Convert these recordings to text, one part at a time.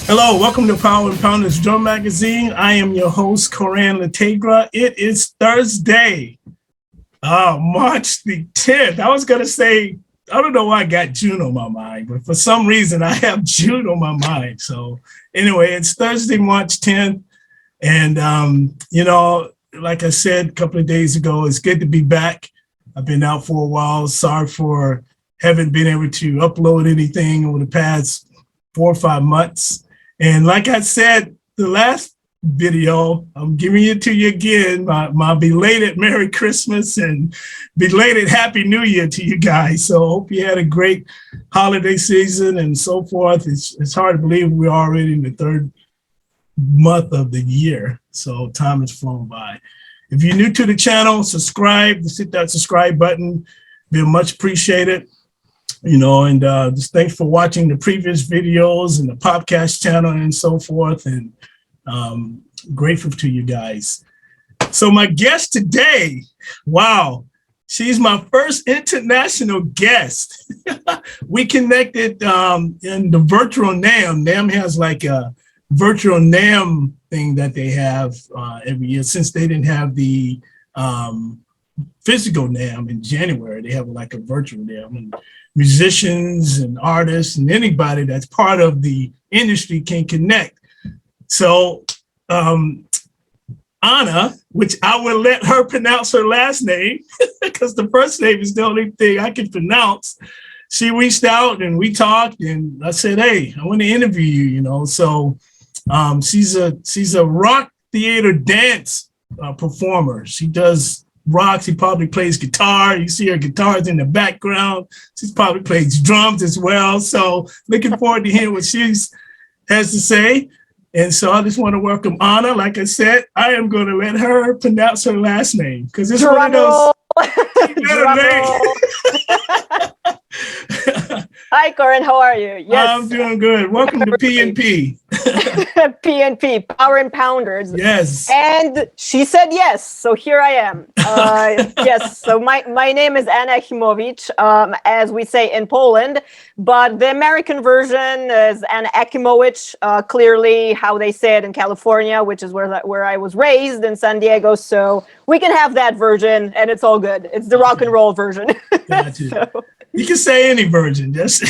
Hello, welcome to Power and Pounders Drum Magazine. I am your host, Coran Lategra. It is Thursday, March the 10th. I was going to say, I don't know why I got June on my mind, but for some reason I have June on my mind. So anyway, it's Thursday, March 10th. And, like I said a couple of days ago, it's good to be back. I've been out for a while. Sorry for haven't been able to upload anything over the past 4 or 5 months. And like I said, the last video, I'm giving it to you again, my belated Merry Christmas and belated Happy New Year to you guys. So hope you had a great holiday season and so forth. It's hard to believe we're already in the third month of the year. So time has flown by. If you're new to the channel, subscribe, hit that subscribe button. Be much appreciated. And just thanks for watching the previous videos and the podcast channel and so forth. And grateful to you guys. So my guest today, wow, she's my first international guest. We connected in the virtual NAMM. NAMM has like a virtual NAMM thing that they have every year. Since they didn't have the physical NAMM in January, they have like a virtual NAMM. And musicians and artists and anybody that's part of the industry can connect. So Anna, which I will let her pronounce her last name because the first name is the only thing I can pronounce. She reached out and we talked and I said, hey, I want to interview you, So she's a rock theater dance performer. She does rocks. She probably plays guitar. You see her guitars in the background. She probably plays drums as well. So looking forward to hearing what she has to say. And so I just want to welcome Anna. Like I said, I am going to let her pronounce her last name because it's one of those. Hi, Corin. How are you? Yes, I'm doing good. Welcome to PNP. PNP, Power and Pounders. Yes. And she said yes, so here I am. Yes. So my name is Anna Achimowicz, as we say in Poland, but the American version is Anna Achimowicz. Clearly, how they say it in California, which is where I was raised in San Diego. So we can have that version, and it's all good. It's the rock and roll version. Gotcha. So. You can say any version, just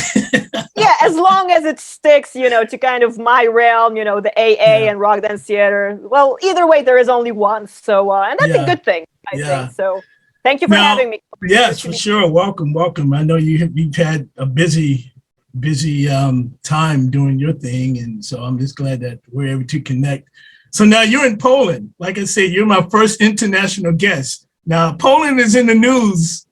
yeah, as long as it sticks, to kind of my realm, the AA and rock dance theater. Well, either way, there is only one, so and that's a good thing, I think. So, thank you for having me. Yes, for sure. Welcome. I know you've had a busy time doing your thing, and so I'm just glad that we're able to connect. So now you're in Poland. Like I said, you're my first international guest. Now Poland is in the news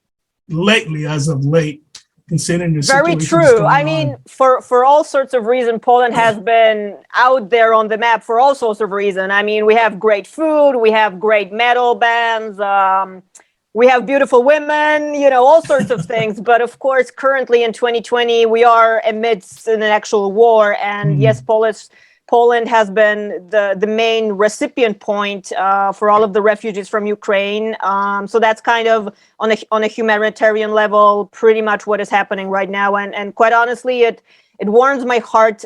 lately, as of late. Considering the very true. I mean, for all sorts of reasons, Poland has been out there on the map for all sorts of reasons. I mean, we have great food, we have great metal bands, we have beautiful women, all sorts of things. But of course, currently in 2020, we are amidst an actual war, and yes, Poland has been the main recipient point for all of the refugees from Ukraine. So that's kind of on a humanitarian level, pretty much what is happening right now. And quite honestly, it warms my heart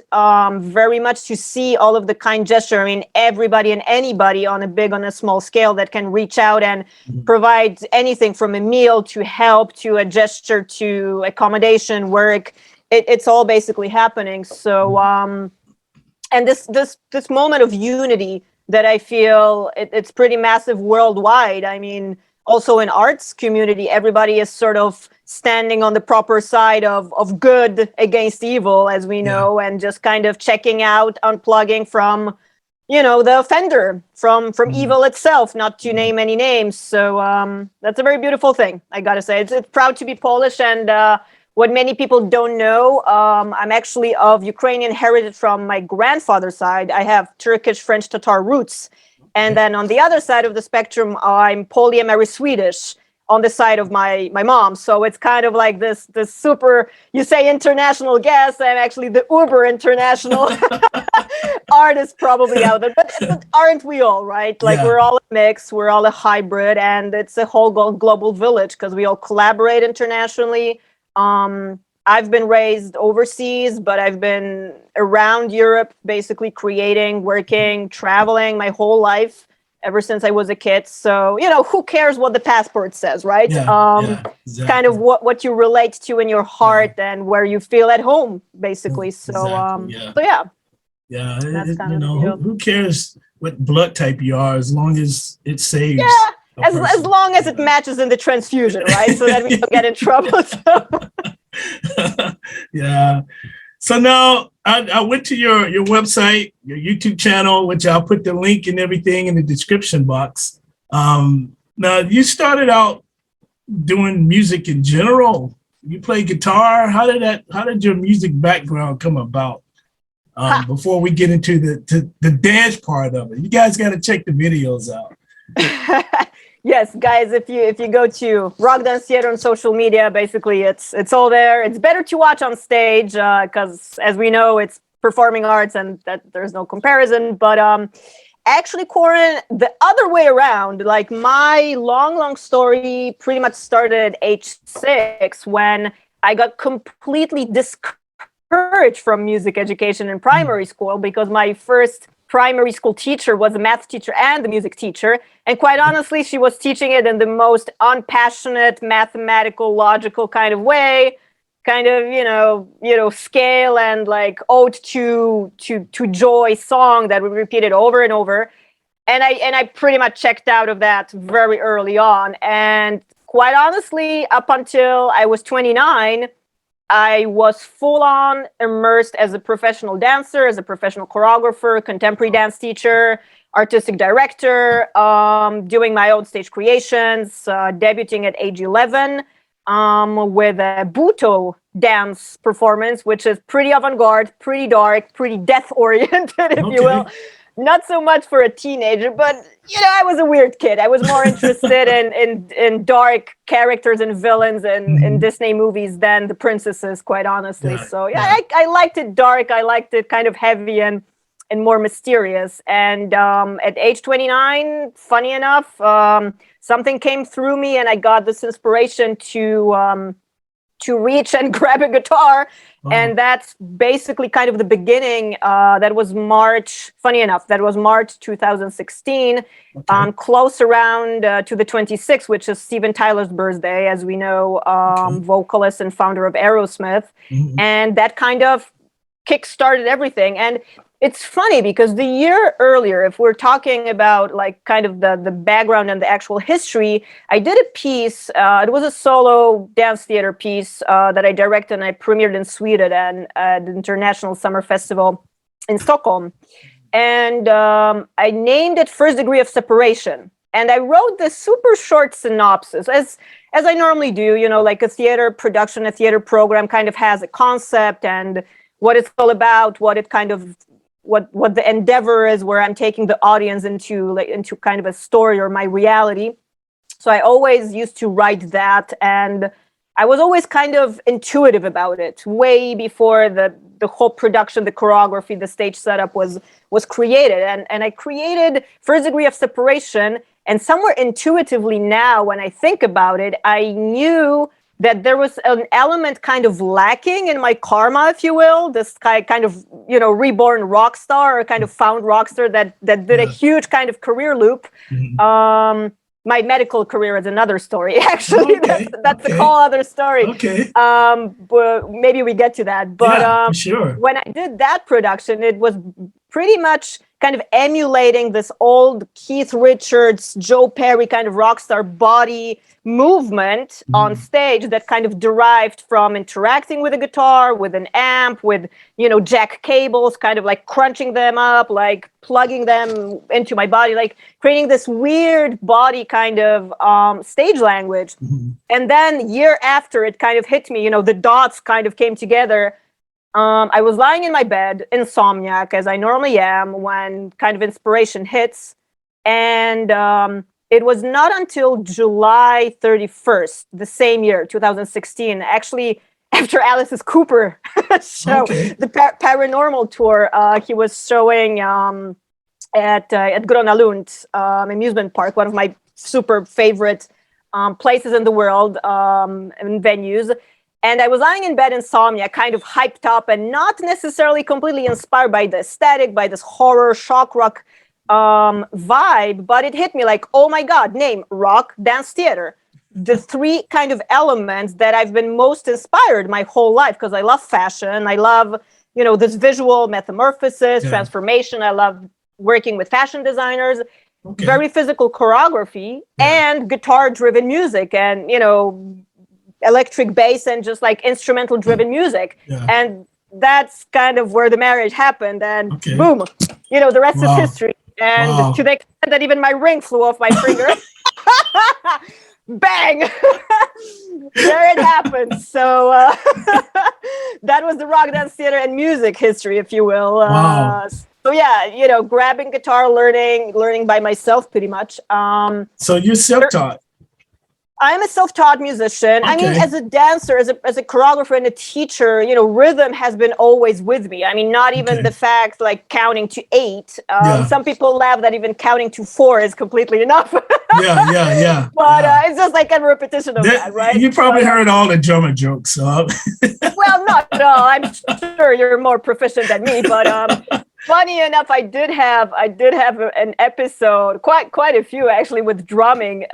very much to see all of the kind gesture. I mean, everybody and anybody on a small scale that can reach out and provide anything from a meal to help to a gesture to accommodation, work. It's all basically happening. So. And this moment of unity that I feel it's pretty massive worldwide. I mean, also in arts community, everybody is sort of standing on the proper side of good against evil, as we know, and just kind of checking out, unplugging from, the offender, from evil itself, not to name any names. So that's a very beautiful thing, I gotta say. It's proud to be Polish, and what many people don't know, I'm actually of Ukrainian heritage from my grandfather's side. I have Turkish, French, Tatar roots. And then on the other side of the spectrum, I'm polyamorous Swedish on the side of my mom. So it's kind of like this super, you say international guest, I'm actually the uber international artist probably out there. But aren't we all, right? Like we're all a mix, we're all a hybrid, and it's a whole global village because we all collaborate internationally. I've been raised overseas, but I've been around Europe, basically creating, working, traveling my whole life ever since I was a kid. So, who cares what the passport says, right? Yeah, exactly. Kind of what you relate to in your heart and where you feel at home, basically. So, exactly, yeah, that's kind of the who, deal. who cares what blood type you are as long as it saves. Yeah, as long as it matches in the transfusion, right? So that we don't get in trouble. So. Yeah. So now I went to your website, your YouTube channel, which I'll put the link and everything in the description box. Now you started out doing music in general. You play guitar. How did your music background come about? Before we get into the dance part of it, you guys got to check the videos out. Yes, guys, if you go to Rock Dance Theater on social media, basically it's all there. It's better to watch on stage because, as we know, it's performing arts and that there's no comparison. But actually, Corin, the other way around, like my long story pretty much started at age 6 when I got completely discouraged from music education in primary school because my first primary school teacher was a math teacher and the music teacher. And quite honestly, she was teaching it in the most unpassionate, mathematical, logical kind of way, kind of, scale and like ode to joy song that we repeated over and over. And I pretty much checked out of that very early on. And quite honestly, up until I was 29, I was full on immersed as a professional dancer, as a professional choreographer, contemporary dance teacher, artistic director, doing my own stage creations, debuting at age 11 with a Buto dance performance, which is pretty avant-garde, pretty dark, pretty death-oriented, if you will. Not so much for a teenager, but I was a weird kid. I was more interested in dark characters and villains in Disney movies than the princesses, quite honestly. I liked it dark. I liked it kind of heavy and more mysterious. And at age 29, funny enough, something came through me, and I got this inspiration to reach and grab a guitar. And that's basically kind of the beginning. That was March, funny enough, that was March 2016, close around to the 26th, which is Steven Tyler's birthday, as we know, vocalist and founder of Aerosmith. And that kind of kick-started everything. And it's funny because the year earlier, if we're talking about like kind of the background and the actual history, I did a piece. It was a solo dance theater piece that I directed and I premiered in Sweden and at the International Summer Festival in Stockholm. And I named it First Degree of Separation. And I wrote this super short synopsis, as I normally do, like a theater production, a theater program kind of has a concept and what it's all about, what it kind of what the endeavor is, where I'm taking the audience into kind of a story or my reality. So I always used to write that, and I was always kind of intuitive about it way before the whole production, the choreography, the stage setup was created. And I created First Degree of Separation, and somewhere intuitively now, when I think about it, I knew that there was an element kind of lacking in my karma, if you will, this kind of, reborn rock star or kind of found rock star that did a huge kind of career loop. My medical career is another story, actually. That's a whole other story. But maybe we get to that. But sure. When I did that production, it was pretty much kind of emulating this old Keith Richards, Joe Perry kind of rock star body movement on stage that kind of derived from interacting with a guitar, with an amp, with, jack cables, kind of like crunching them up, like plugging them into my body, like creating this weird body kind of stage language. And then year after it kind of hit me, the dots kind of came together. I was lying in my bed, insomniac, as I normally am when kind of inspiration hits. And it was not until July 31st, the same year, 2016, actually after Alice's Cooper show, the paranormal tour, he was showing at Gröna Lund amusement park, one of my super favorite places in the world and venues. And I was lying in bed, insomnia, kind of hyped up and not necessarily completely inspired by the aesthetic, by this horror, shock rock vibe. But it hit me like, oh my God, name, rock, dance, theater. The three kind of elements that I've been most inspired my whole life, because I love fashion. I love, this visual metamorphosis, transformation. I love working with fashion designers, very physical choreography, and guitar-driven music, and, electric bass and just like instrumental driven music. And that's kind of where the marriage happened, and boom, the rest is history. And to the extent that even my ring flew off my finger, bang, there it happened. So that was the rock, dance, theater, and music history, if you will. So yeah, grabbing guitar, learning by myself pretty much. So you're self-taught. I'm a self-taught musician. I mean, as a dancer, as a choreographer and a teacher, rhythm has been always with me. I mean, not even the fact like counting to 8. Some people laugh that even counting to 4 is completely enough. But it's just like a repetition of that, right? You probably heard all the drummer jokes. So. Well, not at all. I'm sure you're more proficient than me, but funny enough, I did have an episode, quite a few actually, with drumming.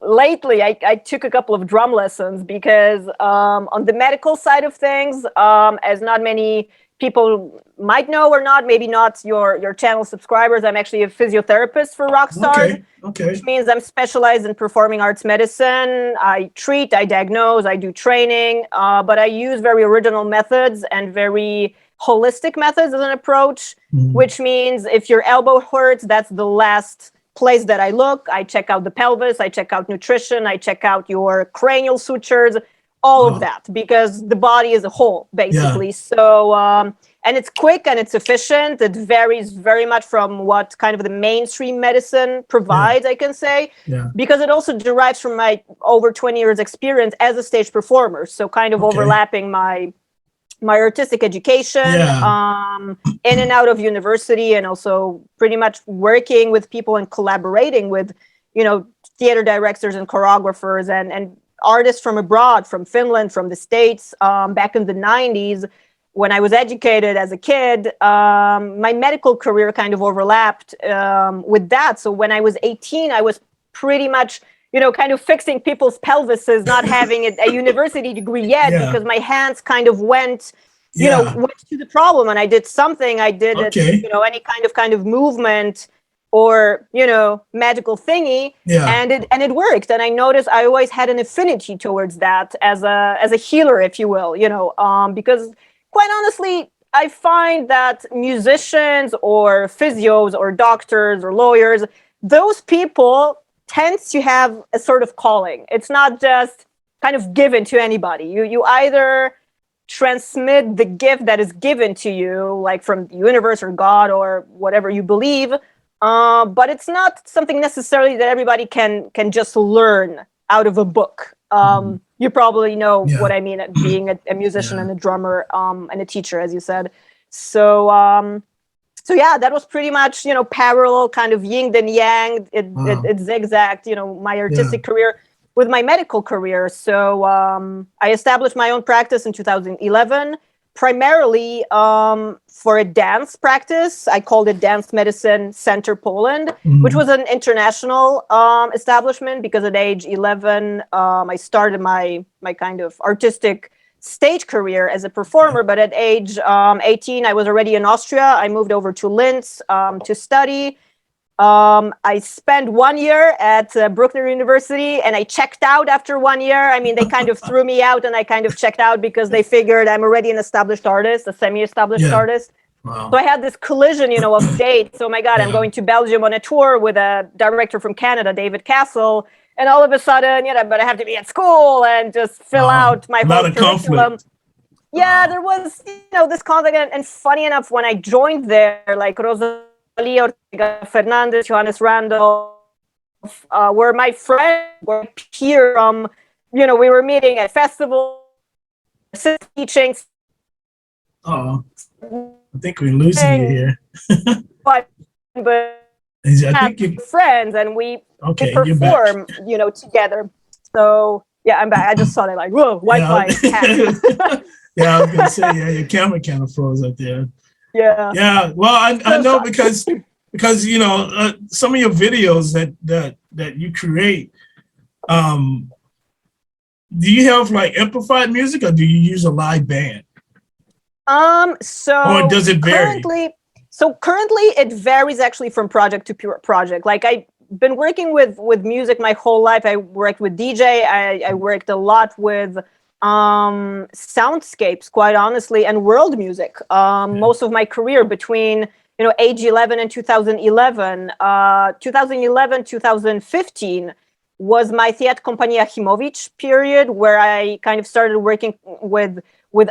Lately, I took a couple of drum lessons because on the medical side of things, as not many people might know or not, maybe not your channel subscribers, I'm actually a physiotherapist for rock stars, which means I'm specialized in performing arts medicine. I treat, I diagnose, I do training, but I use very original methods and very holistic methods as an approach, which means if your elbow hurts, that's the last place that I look. I check out the pelvis, I check out nutrition, I check out your cranial sutures, all of that, because the body is a whole, basically. So, and it's quick and it's efficient. It varies very much from what kind of the mainstream medicine provides, I can say, because it also derives from my over 20 years experience as a stage performer. So kind of overlapping my artistic education, in and out of university, and also pretty much working with people and collaborating with, theater directors and choreographers and artists from abroad, from Finland, from the States. Back in the 90s, when I was educated as a kid, my medical career kind of overlapped with that. So when I was 18, I was pretty much kind of fixing people's pelvises, not having a university degree yet, because my hands kind of went to the problem, and I did something. I did it, any kind of movement or magical thingy, and it worked. And I noticed I always had an affinity towards that as a healer, if you will, because quite honestly, I find that musicians or physios or doctors or lawyers, those people tends to have a sort of calling. It's not just kind of given to anybody. You either transmit the gift that is given to you, like from the universe or God or whatever you believe, but it's not something necessarily that everybody can just learn out of a book. You probably know what I mean, being a musician and a drummer and a teacher, as you said. So that was pretty much, parallel, kind of yin and yang. It zigzagged, my artistic career with my medical career. So I established my own practice in 2011, primarily for a dance practice. I called it Dance Medicine Center Poland, which was an international establishment, because at age 11, I started my kind of artistic stage career as a performer. But at age 18, I was already in Austria. I moved over to Linz to study. I spent 1 year at Bruckner University, and I checked out after 1 year. I mean, they kind of threw me out, and I kind of checked out because they figured I'm already an established artist, a semi-established artist. So I had this collision, of dates. Oh my God, I'm going to Belgium on a tour with a director from Canada, David Castle. And all of a sudden, but I have to be at school and just fill out my whole curriculum. Yeah, there was, this conflict. And funny enough, when I joined there, like Ortega Fernandez, Johannes Randolph, were my friends, were peers from, we were meeting at festivals, teachings. Oh, I think we're losing you here. but I think friends, and we perform, together. So Yeah, I'm back. I just saw that like, whoa, Wi-Fi hack. Yeah, I was gonna say, yeah, your camera kind of froze up there. Yeah. Yeah, well, I know because you know some of your videos that you create. Do you have like amplified music, or do you use a live band? So Or does it vary? Currently it varies actually from project to project. Like I've been working with music my whole life. I worked with DJ. I worked a lot with soundscapes, quite honestly, and world music. Most of my career between age 11 and 2011, 2015 was my Theatre Company Achimowicz period, where I kind of started working with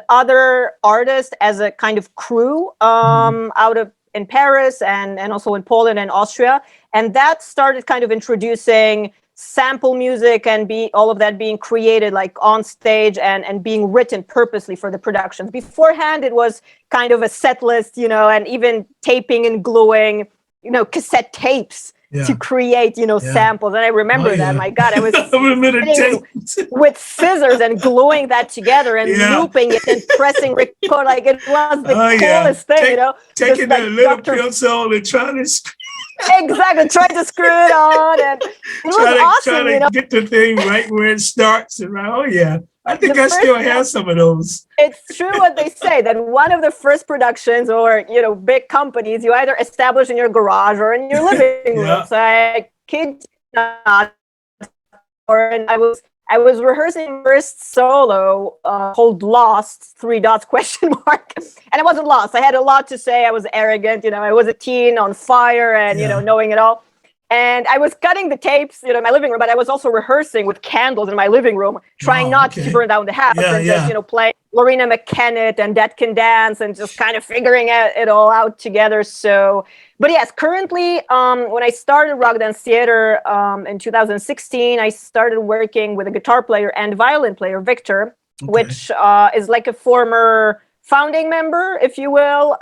other artists as a kind of crew out of in Paris and also in Poland and Austria. And that started kind of introducing sample music and all of that being created like on stage and being written purposely for the productions. Beforehand, it was kind of a set list, and even taping and gluing, cassette tapes to create, samples. And I remember that. My God, I was with scissors and gluing that together and looping it and pressing record. Like it was the coolest thing, Taking that little pencil and trying to exactly trying to screw it on, and it was awesome. Trying to get the thing right where it starts, and right. Oh yeah, I think I still have some of those. It's true what they say, that one of the first productions or, big companies, you either establish in your garage or in your living room. So I kid not, and I was rehearsing first solo called Lost, 3 dots question mark. And I wasn't lost. I had a lot to say. I was arrogant, I was a teen on fire and, knowing it all. And I was cutting the tapes, in my living room, but I was also rehearsing with candles in my living room, trying not to burn down the house and just, play Lorena McKennitt and That Can Dance and just kind of figuring it all out together. So, but yes, currently, when I started Rock Dance Theater in 2016, I started working with a guitar player and violin player, Victor, which is like a former founding member, if you will,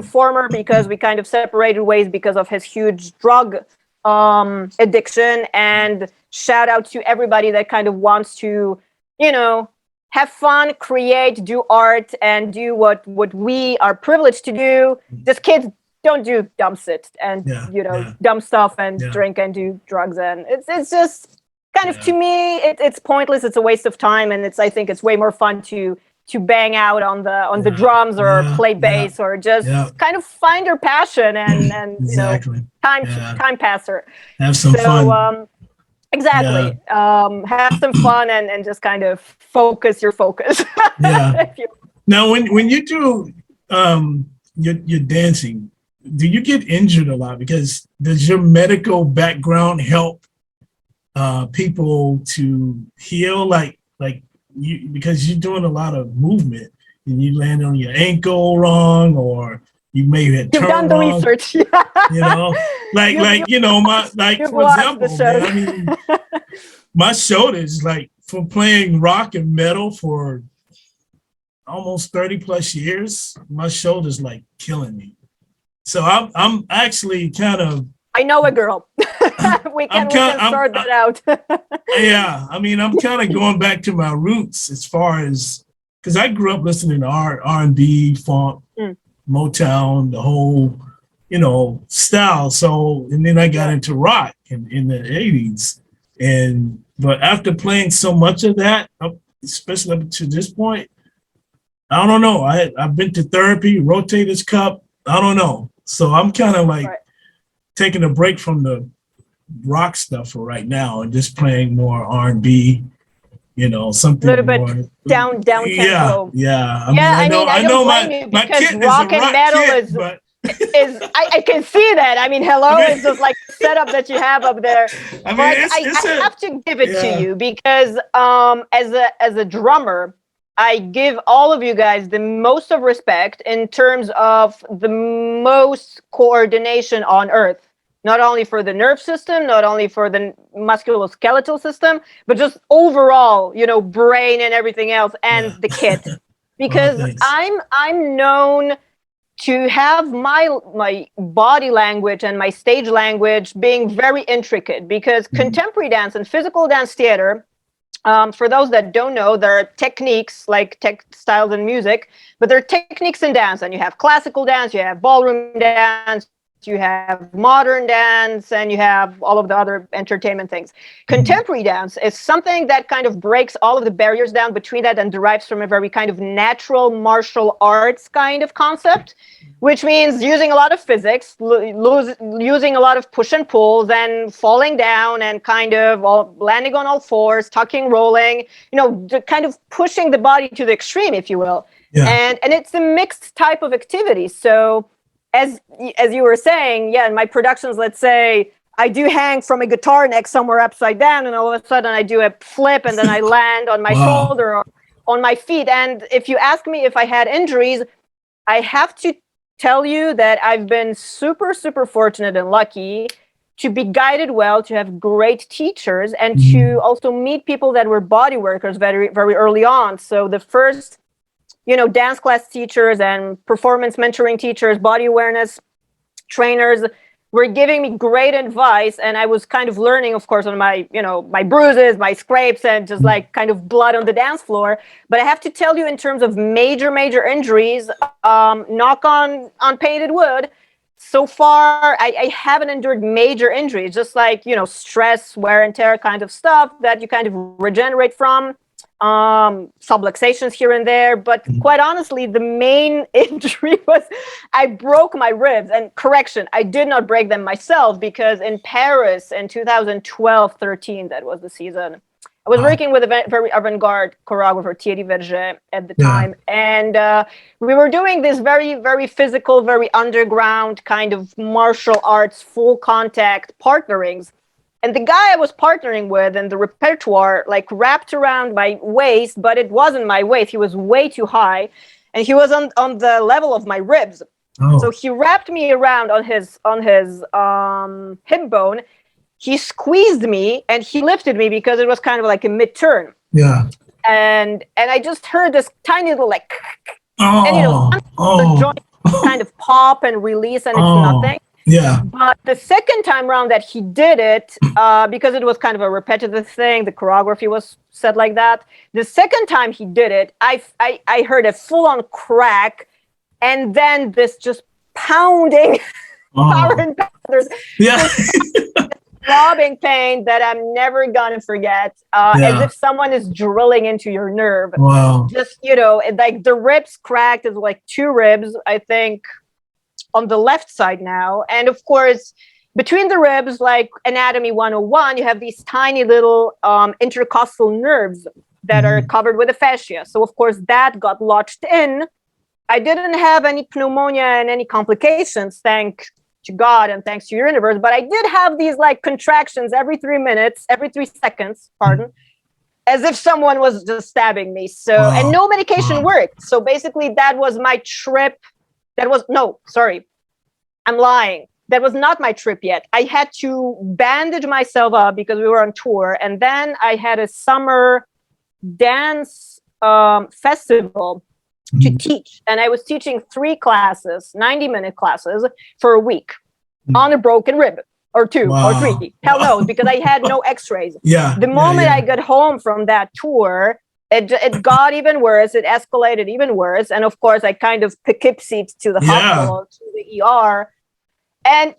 former because we kind of separated ways because of his huge drug addiction. And shout out to everybody that kind of wants to, have fun, create, do art, and do what we are privileged to do. Just kids don't do dumb shit and dumb stuff and drink and do drugs, and it's just kind of, to me, it's pointless. It's a waste of time, and I think it's way more fun to bang out on the drums or play bass or just kind of find your passion and time passer. Have some fun. Exactly. Have some fun and just kind of focus your focus. Now, when you do your dancing, do you get injured a lot? Because does your medical background help people to heal? Like you, because you're doing a lot of movement and you land on your ankle wrong, or you may have turned wrong. You've done the research. For example, man, I mean, my shoulders, like from playing rock and metal for almost 30 plus years, my shoulders like killing me. So I'm actually kind of. I know a girl. we can sort that out. Yeah, I mean, I'm kind of going back to my roots as far as, because I grew up listening to R&B, funk, Motown, the whole, style. So, and then I got into rock in the 80s. But after playing so much of that, especially up to this point, I don't know. I've been to therapy, rotator's cuff. I don't know. So I'm kind of like taking a break from the rock stuff for right now and just playing more R&B, something a little bit more down tempo. Yeah. I know my kid rock and metal is I can see that. I mean, hello, it's just like the setup that you have up there. I have to give it to you because as a drummer, I give all of you guys the most of respect in terms of the most coordination on earth. Not only for the nerve system, not only for the musculoskeletal system, but just overall, brain and everything else, and the kit. Because I'm known to have my body language and my stage language being very intricate. Because contemporary dance and physical dance theater For those that don't know, there are techniques like textiles in music, but there are techniques in dance, and you have classical dance, you have ballroom dance, you have modern dance, and you have all of the other entertainment things. Contemporary dance is something that kind of breaks all of the barriers down between that and derives from a very kind of natural martial arts kind of concept, which means using a lot of physics, using a lot of push and pull, then falling down and kind of landing on all fours, tucking, rolling, kind of pushing the body to the extreme, if you will. Yeah. And it's a mixed type of activity. So as you were saying, in my productions, let's say I do hang from a guitar neck somewhere upside down, and all of a sudden I do a flip, and then I land on my shoulder or on my feet. And if you ask me if I had injuries, I have to tell you that I've been super, super fortunate and lucky to be guided well, to have great teachers, and to also meet people that were body workers very, very early on. So the first, dance class teachers and performance mentoring teachers, body awareness trainers were giving me great advice. And I was kind of learning, of course, on my, my bruises, my scrapes, and just like kind of blood on the dance floor. But I have to tell you, in terms of major, major injuries, knock on painted wood, so far, I haven't endured major injuries, just like, stress, wear and tear kind of stuff that you kind of regenerate from. Subluxations here and there, but quite honestly, the main injury was I broke my ribs. And correction, I did not break them myself, because in Paris in 2012-13, that was the season, I was working with a very avant-garde choreographer, Thierry Verger, at the time, and we were doing this very, very physical, very underground kind of martial arts, full contact partnerings. And the guy I was partnering with in the repertoire, like, wrapped around my waist, but it wasn't my waist. He was way too high, and he was on the level of my ribs. Oh. So he wrapped me around on his hip bone. He squeezed me and he lifted me, because it was kind of like a mid-turn. Yeah. And I just heard this tiny little like, and the joint kind of pop and release, and it's nothing. Yeah. But the second time around that he did it, because it was kind of a repetitive thing, the choreography was set like that. The second time he did it, I heard a full-on crack, and then this just pounding power and powers. Yeah. Throbbing pain that I'm never gonna forget, as if someone is drilling into your nerve. Wow. Just, like the ribs cracked. It's like 2 ribs, I think, on the left side now. And of course, between the ribs, like Anatomy 101, you have these tiny little intercostal nerves that are covered with a fascia. So of course that got lodged in. I didn't have any pneumonia and any complications, thank to God and thanks to your universe, but I did have these like contractions every 3 seconds, as if someone was just stabbing me. So, and no medication worked. So basically that was my trip. I'm lying. That was not my trip yet. I had to bandage myself up because we were on tour. And then I had a summer dance festival to teach. And I was teaching 3 classes, 90-minute classes for a week on a broken rib, or 2 or 3. Hell knows, because I had no x-rays. The moment I got home from that tour, it got even worse. It escalated even worse. And of course, I kind of Poughkeepsied to the hospital, to the ER. And,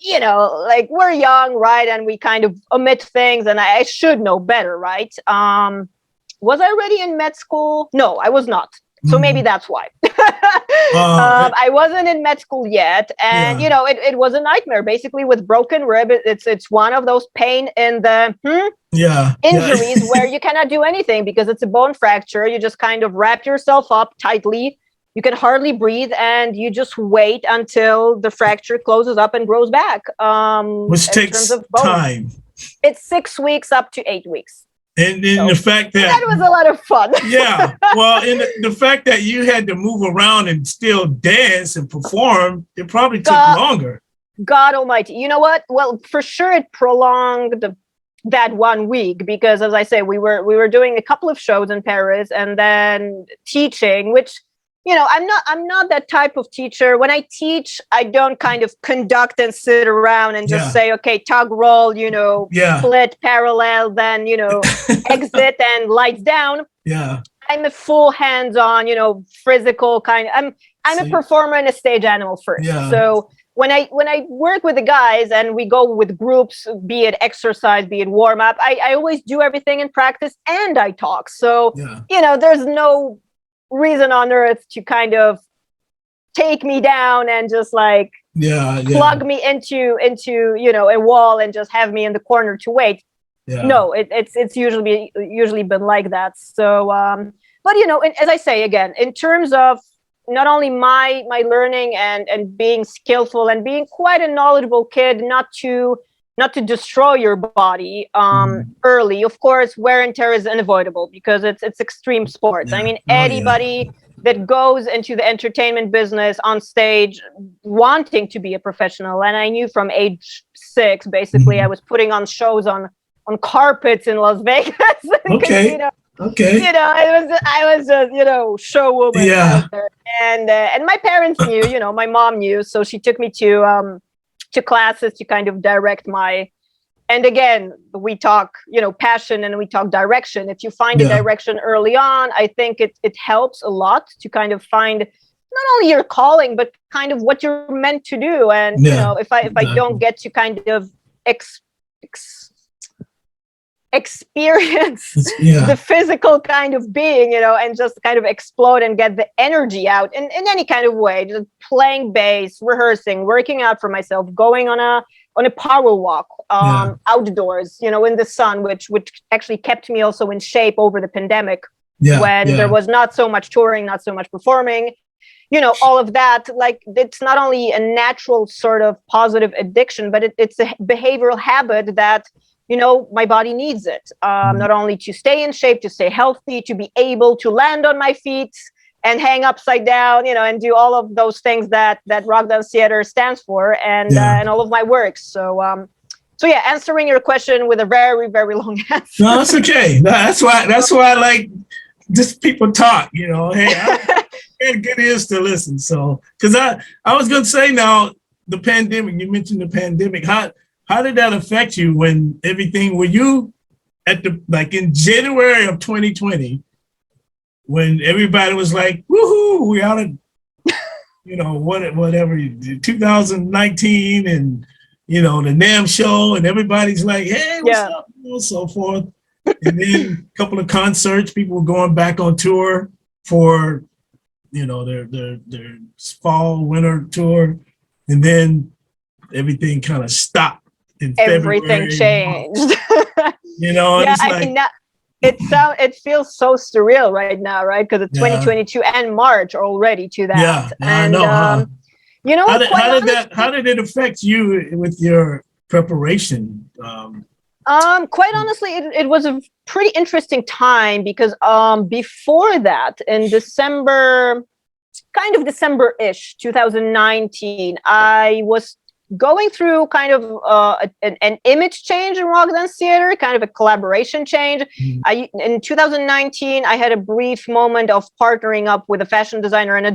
like, we're young, right? And we kind of omit things, and I should know better, right? Was I already in med school? No, I was not. So maybe that's why. I wasn't in med school yet. And, it was a nightmare, basically, with broken rib. It's one of those pain in the injuries where you cannot do anything because it's a bone fracture. You just kind of wrap yourself up tightly. You can hardly breathe, and you just wait until the fracture closes up and grows back. Which takes time. It's 6 weeks up to 8 weeks. And then the fact that was a lot of fun. Well, and the fact that you had to move around and still dance and perform, it probably took longer. God almighty. You know what? Well, for sure it prolonged that 1 week, because as I say, we were doing a couple of shows in Paris and then teaching, which I'm not that type of teacher. When I teach, I don't kind of conduct and sit around and just say, okay, tug roll, split, parallel, then, exit and lights down. Yeah. I'm a full hands-on, physical kind of, I'm a performer and a stage animal first. Yeah. So when I work with the guys and we go with groups, be it exercise, be it warm up, I always do everything in practice and I talk. So, there's no reason on earth to kind of take me down and just like plug me into a wall and just have me in the corner to wait. No, it's usually been like that. So but as I say again, in terms of not only my learning and being skillful and being quite a knowledgeable kid, not to destroy your body early. Of course, wear and tear is unavoidable because it's extreme sports. I mean, anybody that goes into the entertainment business on stage wanting to be a professional, and I knew from age 6, basically, I was putting on shows on carpets in Las Vegas. Okay. I was just, show woman out there. And my parents knew, my mom knew, so she took me to classes to kind of direct and again, we talk, passion and we talk direction. If you find a direction early on, I think it helps a lot to kind of find not only your calling, but kind of what you're meant to do. And, if I don't get to kind of experience the physical kind of being, and just kind of explode and get the energy out in any kind of way, just playing bass, rehearsing, working out for myself, going on a power walk outdoors, in the sun, which actually kept me also in shape over the pandemic when there was not so much touring, not so much performing, all of that. Like, it's not only a natural sort of positive addiction, but it's a behavioral habit that my body needs it, not only to stay in shape, to stay healthy, to be able to land on my feet and hang upside down, and do all of those things that rock dance theater stands for, and all of my works. So answering your question with a very, very long answer. No, that's okay. That's why I like just people talk, Hey, I had good ears to listen. So, because I was going to say now, the pandemic, you mentioned the pandemic, how did that affect you when were you at in January of 2020, when everybody was like, woohoo, we out of, whatever, 2019 and, the NAMM show, and everybody's like, hey, what's up, so forth. And then a couple of concerts, people were going back on tour for, their fall, winter tour. And then everything kind of stopped. Everything changed. It feels so surreal right now, right? Because it's 2022 and March already to that. I know. How did it affect you with your preparation? Quite honestly, it was a pretty interesting time because before that, in December-ish, 2019, I was going through kind of an image change in rock dance theater, kind of a collaboration change. In 2019, I had a brief moment of partnering up with a fashion designer and a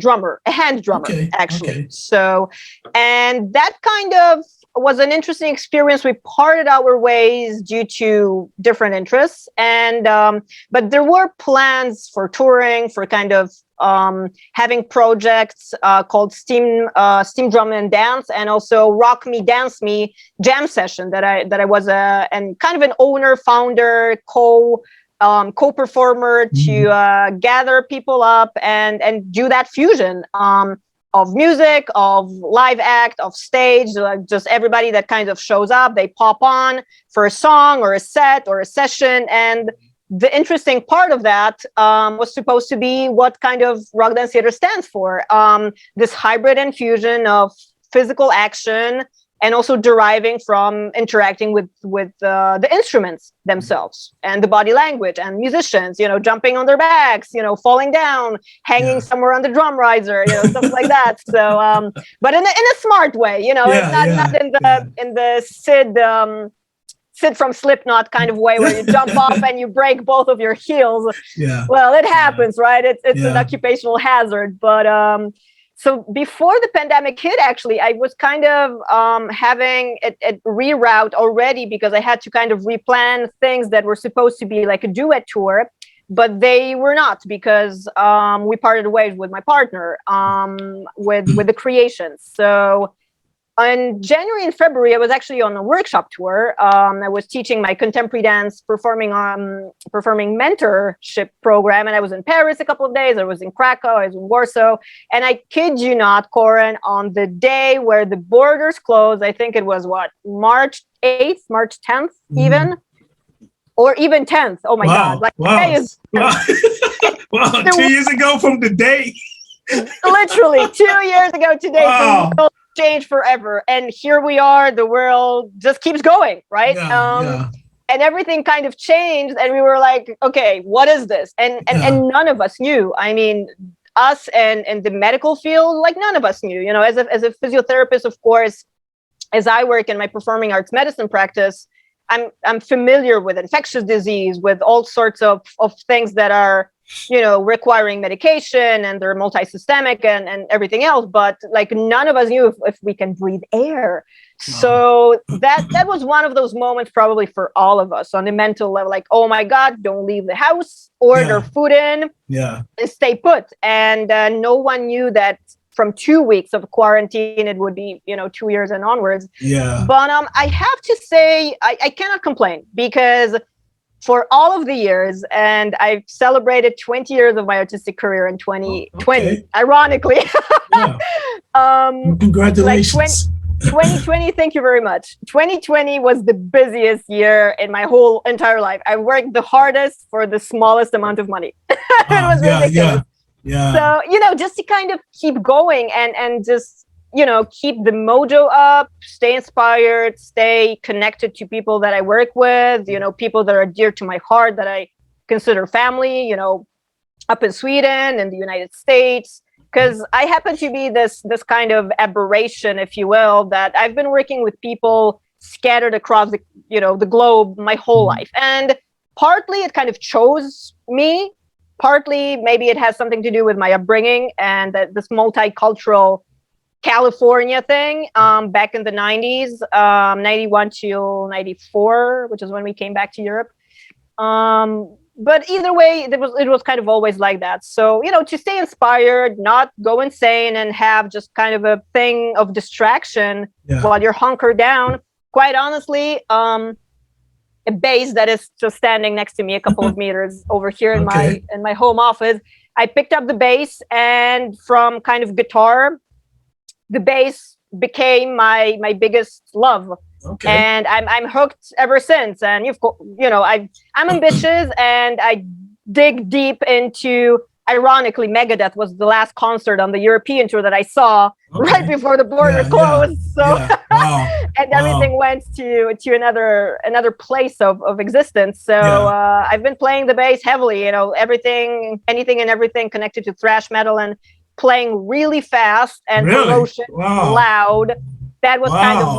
hand drummer, actually. Okay. So, and that kind of was an interesting experience. We parted our ways due to different interests, and but there were plans for touring, for kind of having projects called Steam Drum and Dance, and also Rock Me Dance Me jam session that I was and kind of an owner, founder, co-performer to gather people up and do that fusion of music, of live act, of stage, just everybody that kind of shows up, they pop on for a song or a set or a session. And the interesting part of that was supposed to be what kind of rock dance theater stands for. This hybrid infusion of physical action and also deriving from interacting with the instruments themselves and the body language and musicians, jumping on their backs, falling down, hanging somewhere on the drum riser, stuff like that. So, but in a smart way, it's not in the Sid from Slipknot kind of way where you jump off and you break both of your heels. Yeah. Well, it happens, right? It's an occupational hazard. But so before the pandemic hit, actually, I was kind of having a reroute already because I had to kind of replan things that were supposed to be like a duet tour, but they were not because we parted ways with my partner with the creations. So in January and February, I was actually on a workshop tour. I was teaching my contemporary dance performing mentorship program, and I was in Paris a couple of days. I was in Krakow, I was in Warsaw, and I kid you not, Corin, on the day where the borders closed, I think it was March 8th, March 10th, even, or even 10th. Oh my God! Like today is wow. 2 years ago from today. Literally 2 years ago today. Wow. The world changed forever, and here we are. The world just keeps going, right? And everything kind of changed, and we were like, okay, what is this? And none of us knew. I mean, us and the medical field, like none of us knew. You know, as a physiotherapist, of course, as I work in my performing arts medicine practice, I'm familiar with infectious disease, with all sorts of things that are, you know, requiring medication, and they're multi-systemic and everything else. But like none of us knew if we can breathe air. So that was one of those moments probably for all of us on the mental level, like, oh my God, don't leave the house, order food in, and stay put. And no one knew that from 2 weeks of quarantine, it would be, you know, 2 years and onwards. But I have to say, I cannot complain because for all of the years, and I've celebrated 20 years of my artistic career in 2020, ironically. Congratulations. 2020, thank you very much. 2020 was the busiest year in my whole entire life. I worked the hardest for the smallest amount of money. It was ridiculous. So, you know, just to kind of keep going and just, you know, keep the mojo up, stay inspired, stay connected to people that I work with, you know, people that are dear to my heart, that I consider family, you know, up in Sweden and the United States. Because I happen to be this kind of aberration, if you will, that I've been working with people scattered across the, you know, the globe my whole life. And partly it kind of chose me. Partly maybe it has something to do with my upbringing and this multicultural California thing back in the 90s, 91 to 94, which is when we came back to Europe. But either way, it was kind of always like that. So, you know, to stay inspired, not go insane, and have just kind of a thing of distraction while you're hunkered down. Quite honestly, a bass that is just standing next to me a couple of meters over here in my home office. I picked up the bass, and from kind of guitar, the bass became my biggest love. And I'm hooked ever since. And you know, I'm ambitious, and I dig deep into. Ironically, Megadeth was the last concert on the European tour that I saw right before the border closed. So and everything went to another place of existence. So I've been playing the bass heavily. You know, anything and everything connected to thrash metal, and playing really fast and ferocious, loud. That was kind of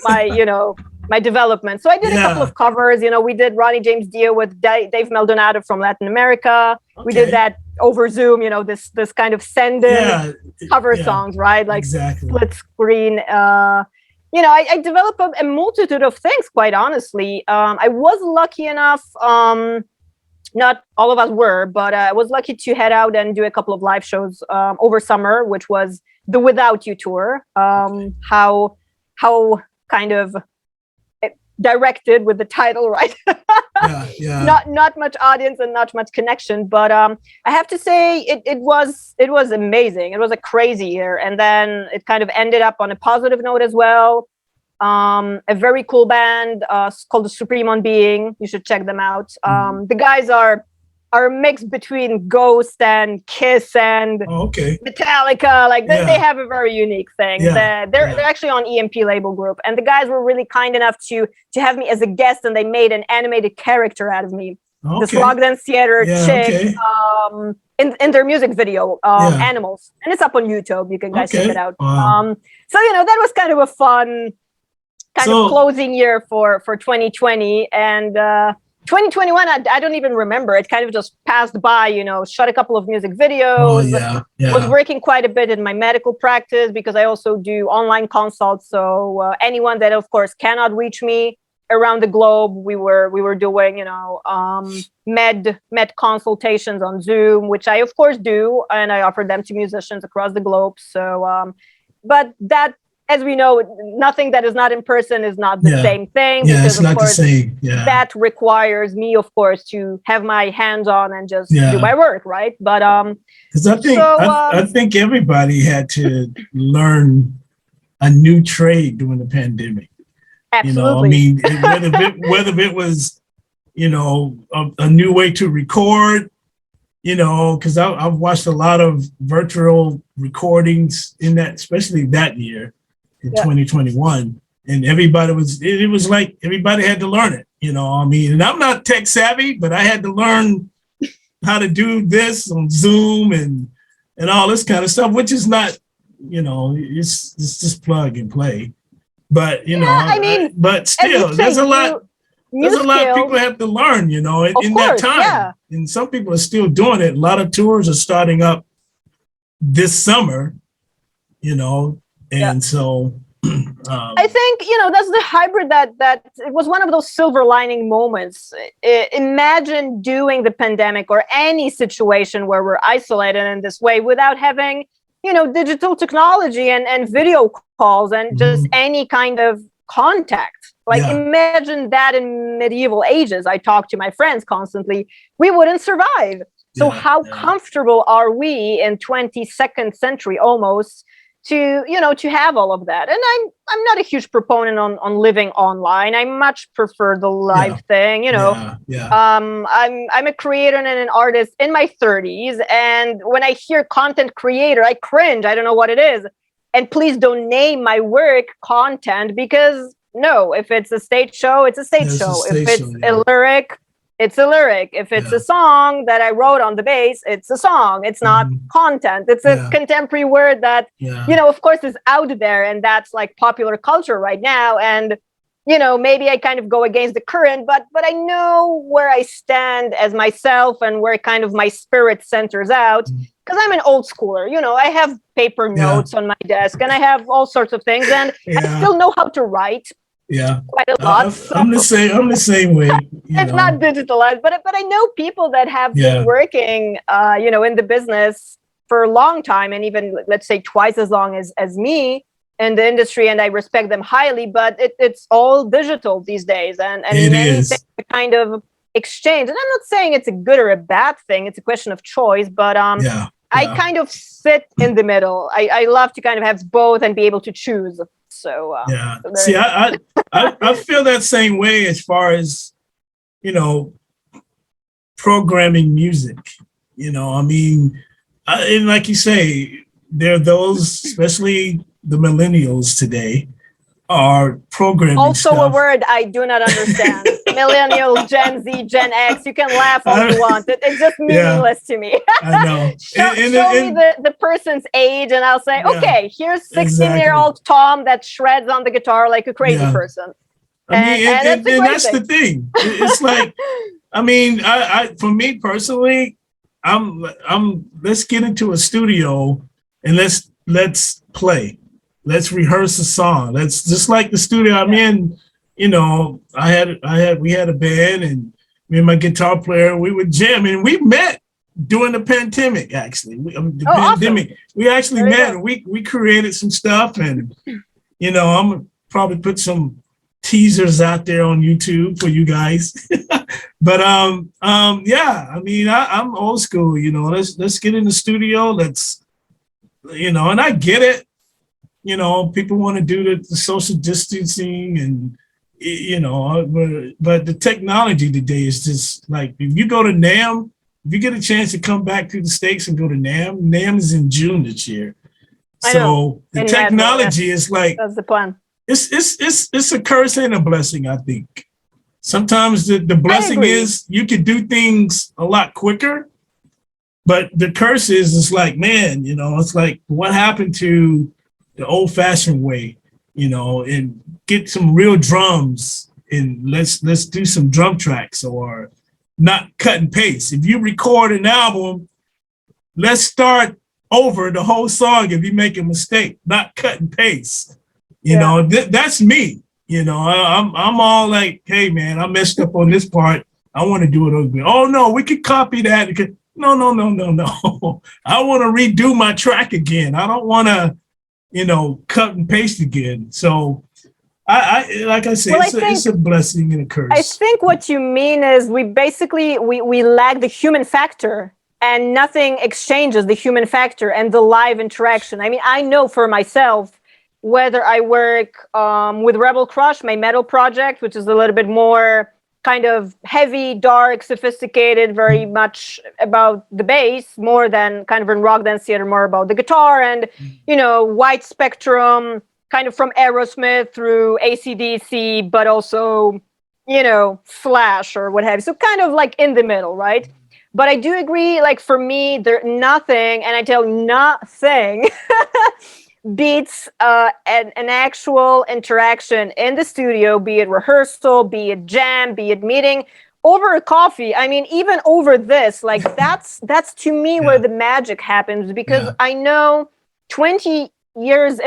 my you know, my development. So I did a couple of covers. You know, we did Ronnie James Dio with Dave Maldonado from Latin America. We did that over Zoom. You know, this kind of send-in cover songs, right? Like split screen. You know, I developed a multitude of things. Quite honestly, I was lucky enough. Not all of us were, but I was lucky to head out and do a couple of live shows over summer, which was the Without You tour. How kind of directed with the title, right? Not much audience and not much connection, but I have to say it was amazing. It was a crazy year, and then it kind of ended up on a positive note as well. A very cool band called the Supreme On Being. You should check them out. The guys are a mix between Ghost and Kiss and Metallica. Like they have a very unique thing. They're actually on EMP label group, and the guys were really kind enough to have me as a guest, and they made an animated character out of me. This rock dance theater chick in their music video, Animals, and it's up on YouTube. You can guys check it out. So you know, that was kind of a fun kind of closing year for 2020, and 2021, I don't even remember. It kind of just passed by, shot a couple of music videos. Was working quite a bit in my medical practice because I also do online consults. So anyone that, of course, cannot reach me around the globe, we were doing, med consultations on Zoom, which I, of course, do. And I offer them to musicians across the globe. So, but that, as we know, nothing that is not in person is not the same thing. Yeah, because, it's not the same. Yeah. That requires me, of course, to have my hands on and just do my work, right? But because I think everybody had to learn a new trade during the pandemic. Absolutely. Whether it was, a new way to record, because I've watched a lot of virtual recordings in that, especially that year. In 2021, and it was like everybody had to learn it, and I'm not tech savvy, but I had to learn how to do this on Zoom and all this kind of stuff, which is not, it's just plug and play, but but still there's a lot of people have to learn, in that time, and some people are still doing it. A lot of tours are starting up this summer, and so I think, that's the hybrid that it was one of those silver lining moments. Imagine doing the pandemic or any situation where we're isolated in this way without having, digital technology and video calls and just any kind of contact. Like imagine that in medieval ages. I talk to my friends constantly. We wouldn't survive. So how comfortable are we in 22nd century almost to have all of that? And I'm not a huge proponent on living online. I much prefer the live thing. I'm a creator and an artist in my 30s, and when I hear content creator, I cringe. I don't know what it is. And please don't name my work content, because no, if it's a stage show, it's a stage show. If it's a lyric, it's a lyric. If it's a song that I wrote on the bass, it's a song. It's not content. It's a contemporary word that, of course, is out there. And that's like popular culture right now. And, maybe I kind of go against the current, but I know where I stand as myself and where kind of my spirit centers out. Because I'm an old schooler, I have paper notes on my desk and I have all sorts of things. And I still know how to write. Quite a lot. I'm the same way. It's not digitalized, but I know people that have been working, in the business for a long time, and even, let's say, twice as long as me in the industry, and I respect them highly. But it's all digital these days, and many things are kind of exchange. And I'm not saying it's a good or a bad thing; it's a question of choice. But I kind of sit in the middle. I love to kind of have both and be able to choose. So see, I feel that same way as far as programming music. And like you say, there are those, especially the millennials today, are programming also stuff. A word I do not understand. Millennials, Gen Z, Gen X. You can laugh all you want. It's just meaningless to me. I know. show me the person's age, and I'll say, okay, here's 16-year-old Tom that shreds on the guitar like a crazy person. And that's the thing. It's like, I for me personally, let's get into a studio and let's play. Let's rehearse a song. That's just like the studio I'm in. We had a band, and me and my guitar player, we would jam, and we met during the pandemic. Actually, pandemic. Awesome. We actually met, and we created some stuff, and I'm gonna probably put some teasers out there on YouTube for you guys. But I'm old school. Let's get in the studio. Let's, and I get it. People want to do the social distancing and, but the technology today is just like, if you go to NAMM, if you get a chance to come back to the States and go to NAMM is in June this year. So the technology is like, that's the plan. It's a curse and a blessing, I think. Sometimes the blessing is you can do things a lot quicker, but the curse is, it's like, man, it's like, what happened to the old-fashioned way? and get some real drums and let's do some drum tracks, or not cut and paste. If you record an album, let's start over the whole song if you make a mistake, not cut and paste. That's me. I'm all like, hey man, I messed up on this part. I want to do it over. Oh no, we could copy that. No. I want to redo my track again. I don't want to, cut and paste again. So I like I say, it's a blessing and a curse. I think what you mean is we lack the human factor, and nothing exchanges the human factor and the live interaction. I mean, I know for myself, whether I work with Rebel Crush, my metal project, which is a little bit more kind of heavy, dark, sophisticated, very much about the bass, more than kind of in Rock Dance Theater, more about the guitar, and, wide spectrum, kind of from Aerosmith through AC/DC, but also, Slash or what have you. So kind of like in the middle, right? But I do agree, like for me, nothing, and I tell nothing, beats an actual interaction in the studio, be it rehearsal, be it jam, be it meeting, over a coffee. I mean, even over this, like that's to me where the magic happens, because I know 20 years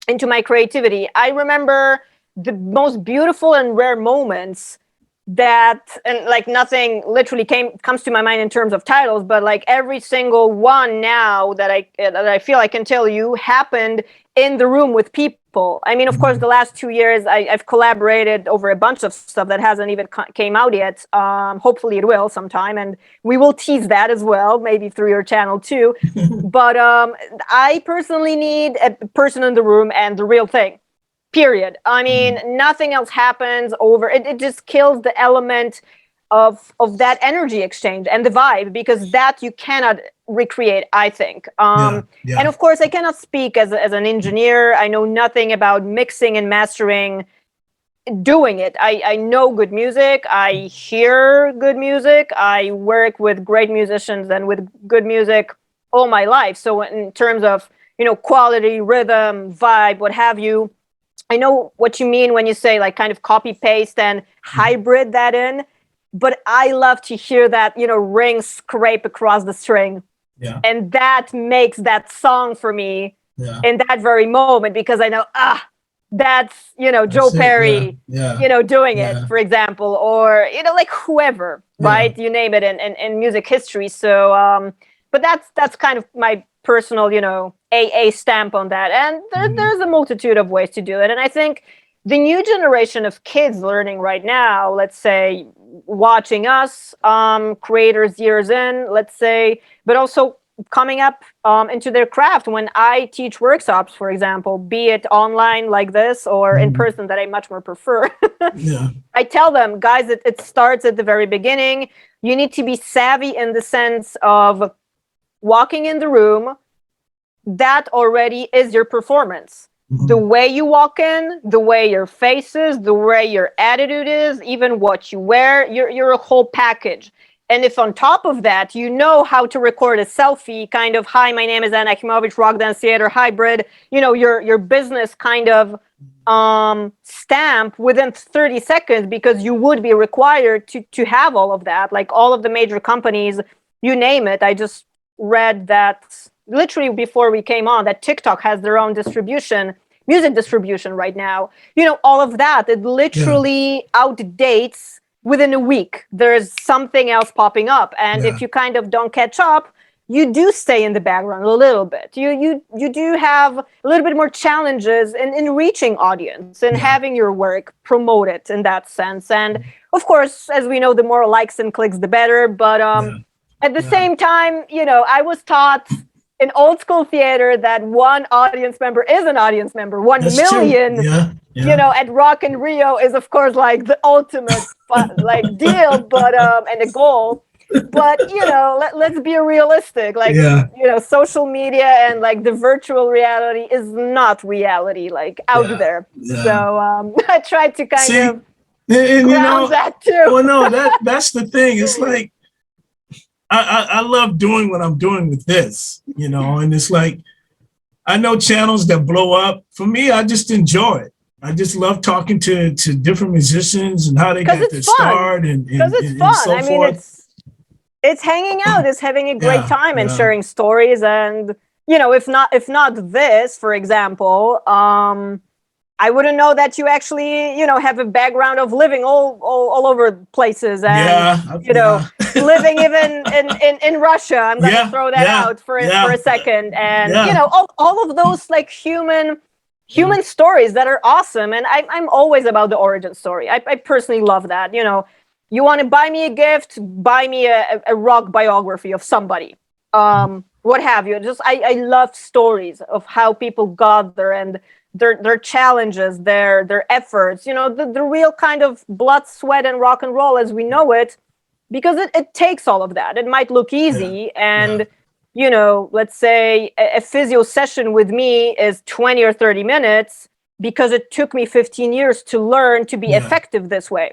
into my creativity, I remember the most beautiful and rare moments and like nothing literally comes to my mind in terms of titles, but like every single one now that I feel I can tell you happened in the room with people. I mean, of course, the last 2 years I've collaborated over a bunch of stuff that hasn't even came out yet. Hopefully it will sometime, and we will tease that as well, maybe through your channel too. But I personally need a person in the room and the real thing. Period. I mean, nothing else happens over it. It just kills the element of that energy exchange and the vibe, because that you cannot recreate, I think. And of course, I cannot speak as an engineer. I know nothing about mixing and mastering, doing it. I know good music. I hear good music. I work with great musicians and with good music all my life. So in terms of, quality, rhythm, vibe, what have you, I know what you mean when you say like kind of copy paste and hybrid that in, but I love to hear that, ring scrape across the string. Yeah. And that makes that song for me in that very moment, because I know, that's, Joe Perry, doing it, for example, or, like whoever, right? You name it in music history. So, but that's kind of my personal, AA stamp on that. And there's a multitude of ways to do it. And I think the new generation of kids learning right now, let's say, watching us, creators years in, let's say, but also coming up into their craft. When I teach workshops, for example, be it online like this or in person, that I much more prefer, I tell them, guys, it starts at the very beginning. You need to be savvy in the sense of walking in the room. That already is your performance. The way you walk in, the way your face is, the way your attitude is, even what you wear, you're a whole package. And if on top of that, you know how to record a selfie, kind of, hi, my name is Anna Achimowicz, Rock Dance Theater hybrid, your business kind of stamp within 30 seconds, because you would be required to have all of that, like all of the major companies, you name it. I just read that literally before we came on, that TikTok has their own music distribution right now. All of that, it literally outdates within a week. There's something else popping up. And if you kind of don't catch up, you do stay in the background a little bit. You do have a little bit more challenges in reaching audience and having your work promoted in that sense. And of course, as we know, the more likes and clicks, the better. But at the same time, I was taught in old school theater that one audience member is an audience member. 1 million, at Rock in Rio is, of course, like the ultimate deal, but and a goal. But let's be realistic. Like social media and like the virtual reality is not reality, like out there. So I tried to kind of ground that too. Well, no, that's the thing. It's like, I love doing what I'm doing with this, and it's like, I know channels that blow up. For me, I just enjoy it. I just love talking to different musicians and how they got their start and it's fun. I mean, it's hanging out, it's having a great time and sharing stories. And you know, if not this, for example, I wouldn't know that you actually, you know, have a background of living all over places and you know, living even in Russia. I'm gonna throw that out for a second. And you know, all of those like human stories that are awesome. And I'm always about the origin story. I personally love that. You know, you want to buy me a gift, buy me a rock biography of somebody, what have you. Just I love stories of how people got there and their challenges, their efforts, you know, the real kind of blood, sweat, and rock and roll as we know it, because it takes all of that. It might look easy and you know, let's say a physio session with me is 20 or 30 minutes because it took me 15 years to learn to be effective this way.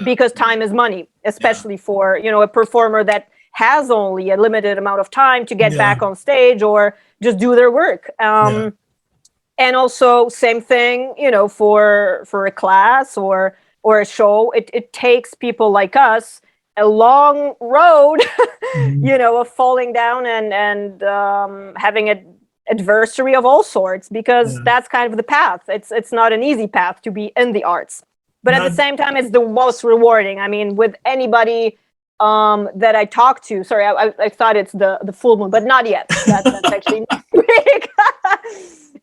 Because time is money, especially for, you know, a performer that has only a limited amount of time to get back on stage or just do their work. And also same thing, you know, for a class or a show, it takes people like us a long road, you know, of falling down and having an adversary of all sorts, because that's kind of the path. It's not an easy path to be in the arts, but at the same time, it's the most rewarding. I mean, with anybody that I talk to, sorry, I thought it's the full moon, but not yet. That's actually next week.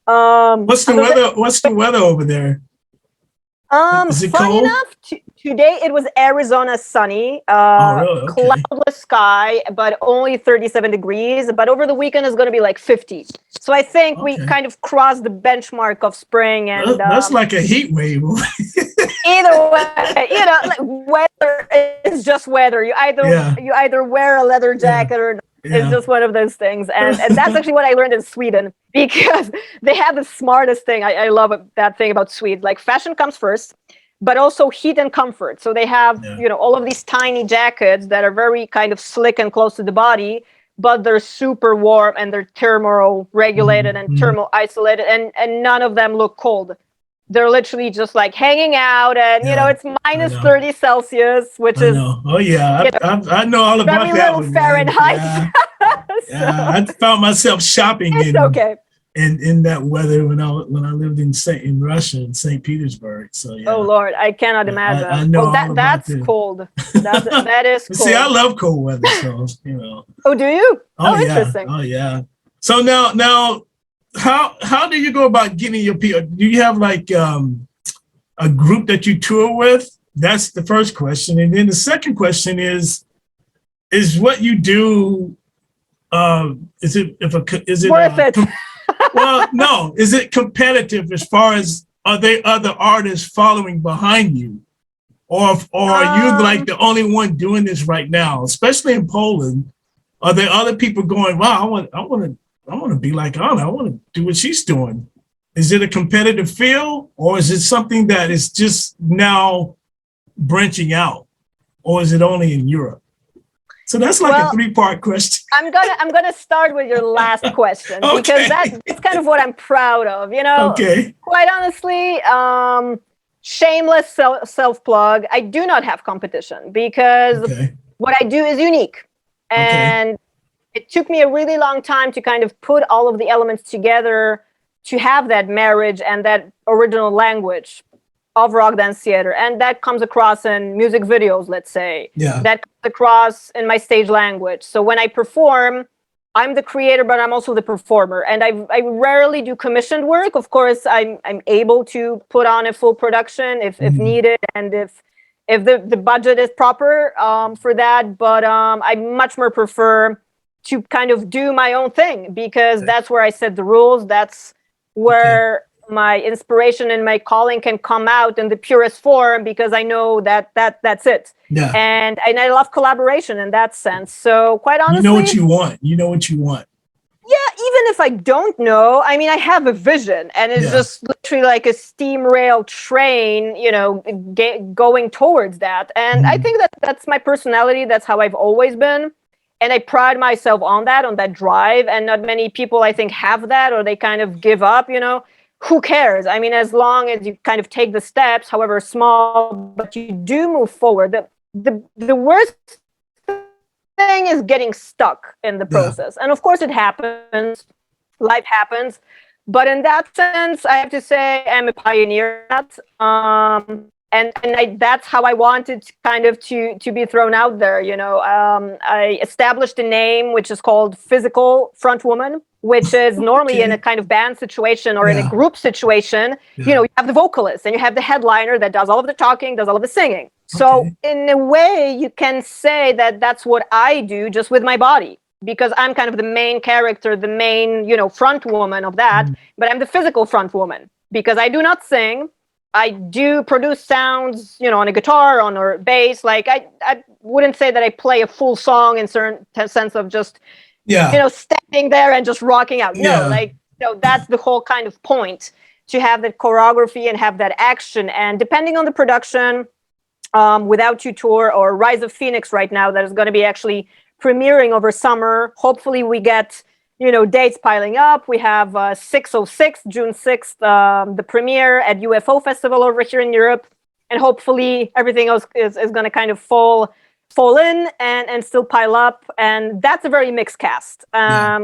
What's the weather over there? Is it funny cold? enough, today it was Arizona sunny, really? Okay. cloudless sky, but only 37 degrees. But over the weekend is going to be like 50. So I think we kind of crossed the benchmark of spring. And that's like a heat wave. Either way, you know, like weather is just weather. You either wear a leather jacket or not. It's just one of those things. And that's actually what I learned in Sweden, because they have the smartest thing. I love that thing about Sweden. Like fashion comes first, but also heat and comfort. So they have, you know, all of these tiny jackets that are very kind of slick and close to the body, but they're super warm and they're thermal regulated and thermal isolated, and none of them look cold. They're literally just like hanging out, and you know, it's minus 30 Celsius, which is I know all about very that little Fahrenheit. I found myself shopping in that weather when I lived in Russia, in St. Petersburg. So oh Lord, I cannot imagine. I know that's cold. That is cold. See, I love cold weather, so you know. Oh, do you? Oh, interesting. Oh yeah. So now. How do you go about getting your people? Do you have like a group that you tour with? That's the first question. And then the second question is what you do, is it worth it? Well, no. Is it competitive as far as, are there other artists following behind you? Or are you like the only one doing this right now, especially in Poland? Are there other people going, wow, I want to be like Anna. I want to do what she's doing. Is it a competitive field, or is it something that is just now branching out, or is it only in Europe? So that's like a 3-part question. I'm gonna start with your last question because that's kind of what I'm proud of. You know, quite honestly, shameless self plug. I do not have competition because what I do is unique, and it took me a really long time to kind of put all of the elements together to have that marriage and that original language of rock dance theater. And that comes across in music videos, let's say. That comes across in my stage language. So when I perform, I'm the creator, but I'm also the performer. And I rarely do commissioned work. Of course, I'm able to put on a full production if needed, and if the budget is proper for that. But I much more prefer to kind of do my own thing, because that's where I set the rules. That's where my inspiration and my calling can come out in the purest form, because I know that's it. And I love collaboration in that sense. So quite honestly, you know what you want. Yeah, even if I don't know, I mean, I have a vision, and it's just literally like a steam rail train, you know, going towards that. And I think that's my personality. That's how I've always been. And I pride myself on that drive. And not many people, I think, have that, or they kind of give up, who cares? I mean, as long as you kind of take the steps, however small, but you do move forward. The worst thing is getting stuck in the process. And of course it happens, life happens. But in that sense, I have to say I'm a pioneer. And that's how I wanted kind of to be thrown out there. I established a name which is called physical front woman, which is normally in a kind of band situation or in a group situation. You have the vocalist and you have the headliner that does all of the talking, does all of the singing. So in a way, you can say that that's what I do, just with my body, because I'm kind of the main character, the main, front woman of that. But I'm the physical front woman because I do not sing. I do produce sounds, on a guitar, on a bass. Like I wouldn't say that I play a full song in certain sense of just, standing there and just rocking out. No, that's the whole kind of point, to have that choreography and have that action. And depending on the production, Without You tour or Rise of Phoenix right now, that is going to be actually premiering over summer. Hopefully we get dates piling up. We have 606, June 6th, the premiere at UFO Festival over here in Europe. And hopefully everything else is going to kind of fall in and still pile up. And that's a very mixed cast,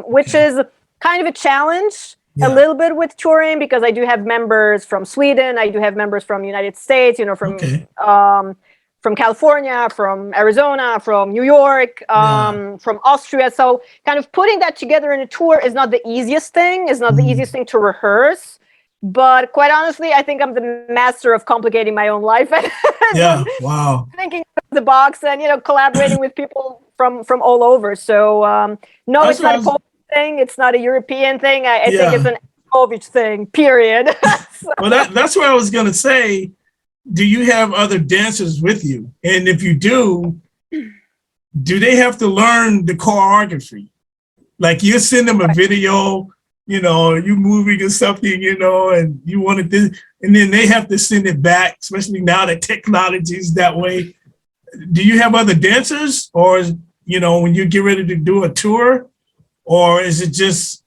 which is kind of a challenge a little bit with touring, because I do have members from Sweden. I do have members from United States, from California, from Arizona, from New York, from Austria. So kind of putting that together in a tour is not the easiest thing, is not the easiest thing to rehearse. But quite honestly, I think I'm the master of complicating my own life. Thinking out of the box and, collaborating with people from all over. So no, it's not a Polish thing. It's not a European thing. I think it's an Achimowicz thing, period. Well, that's what I was going to say. Do you have other dancers with you? And if you do they have to learn the choreography? Like you send them a video, you moving or something, and you want to do, and then they have to send it back, especially now that technology is that way. Do you have other dancers, or, when you get ready to do a tour, or is it just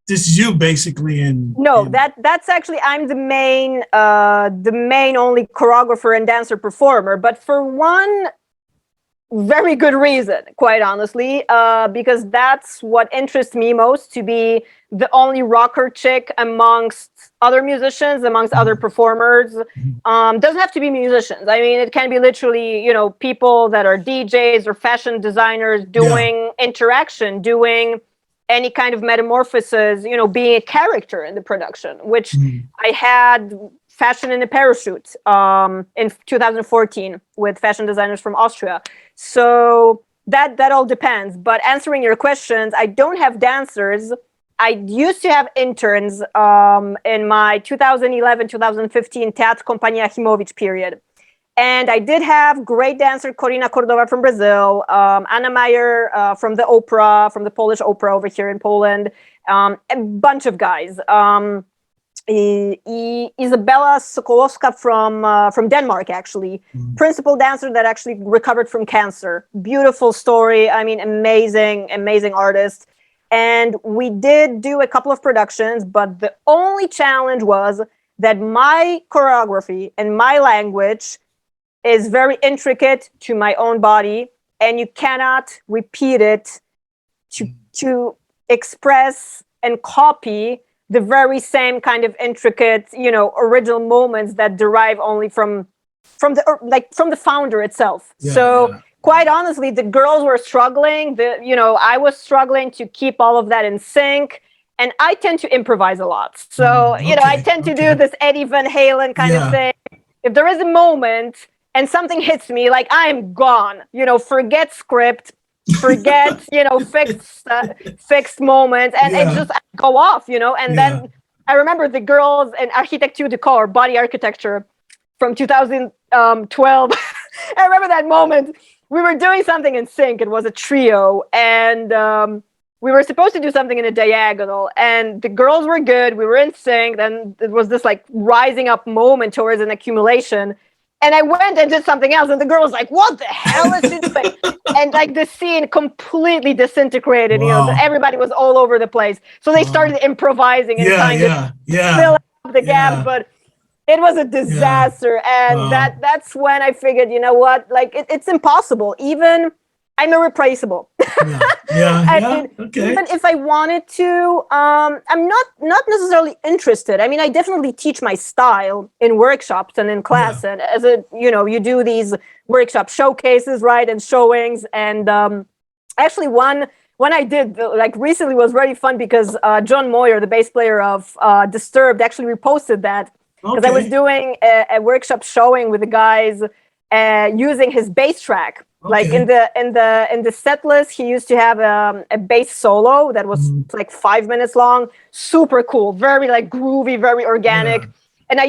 you basically? That's actually, I'm the main only choreographer and dancer performer, but for one very good reason, quite honestly, because that's what interests me most, to be the only rocker chick amongst other musicians, amongst other performers. Doesn't have to be musicians. I mean, it can be literally, people that are DJs or fashion designers doing interaction, doing any kind of metamorphosis, being a character in the production, which I had Fashion in a Parachute in 2014 with fashion designers from Austria. So that all depends. But answering your questions, I don't have dancers. I used to have interns in my 2011-2015 Teatro Compania Achimowicz period. And I did have great dancer Corina Cordova from Brazil, Anna Meyer from the opera, from the Polish opera over here in Poland, a bunch of guys. Izabela Sokolowska from Denmark, actually, principal dancer that actually recovered from cancer. Beautiful story. I mean, amazing artist. And we did do a couple of productions, but the only challenge was that my choreography and my language is very intricate to my own body, and you cannot repeat it to express and copy the very same kind of intricate, original moments that derive only from the founder itself. Quite honestly, the girls were struggling. I was struggling to keep all of that in sync. And I tend to improvise a lot. So, I tend to do this Eddie Van Halen kind of thing. If there is a moment and something hits me, like, I'm gone, forget script, forget, fixed moments, and it just go off, and then I remember the girls in Architecture du Corps, body architecture from 2012. I remember that moment. We were doing something in sync. It was a trio, and we were supposed to do something in a diagonal, and the girls were good. We were in sync. Then it was this like rising up moment towards an accumulation. And I went and did something else, and the girl was like, "What the hell is she doing?" And like the scene completely disintegrated. You know, everybody was all over the place. So they started improvising and kind of fill up the gaps, but it was a disaster. And that's when I figured, you know what, like it's impossible. Even I'm irreplaceable. Even if I wanted to, I'm not necessarily interested. I mean, I definitely teach my style in workshops and in class, and as a, you know, you do these workshop showcases, right, and showings, and actually one I did like recently was very fun because John Moyer, the bass player of Disturbed, actually reposted that because I was doing a workshop showing with the guys using his bass track. Like in the set list, he used to have a bass solo that was like 5 minutes long, super cool, very like groovy, very organic. And I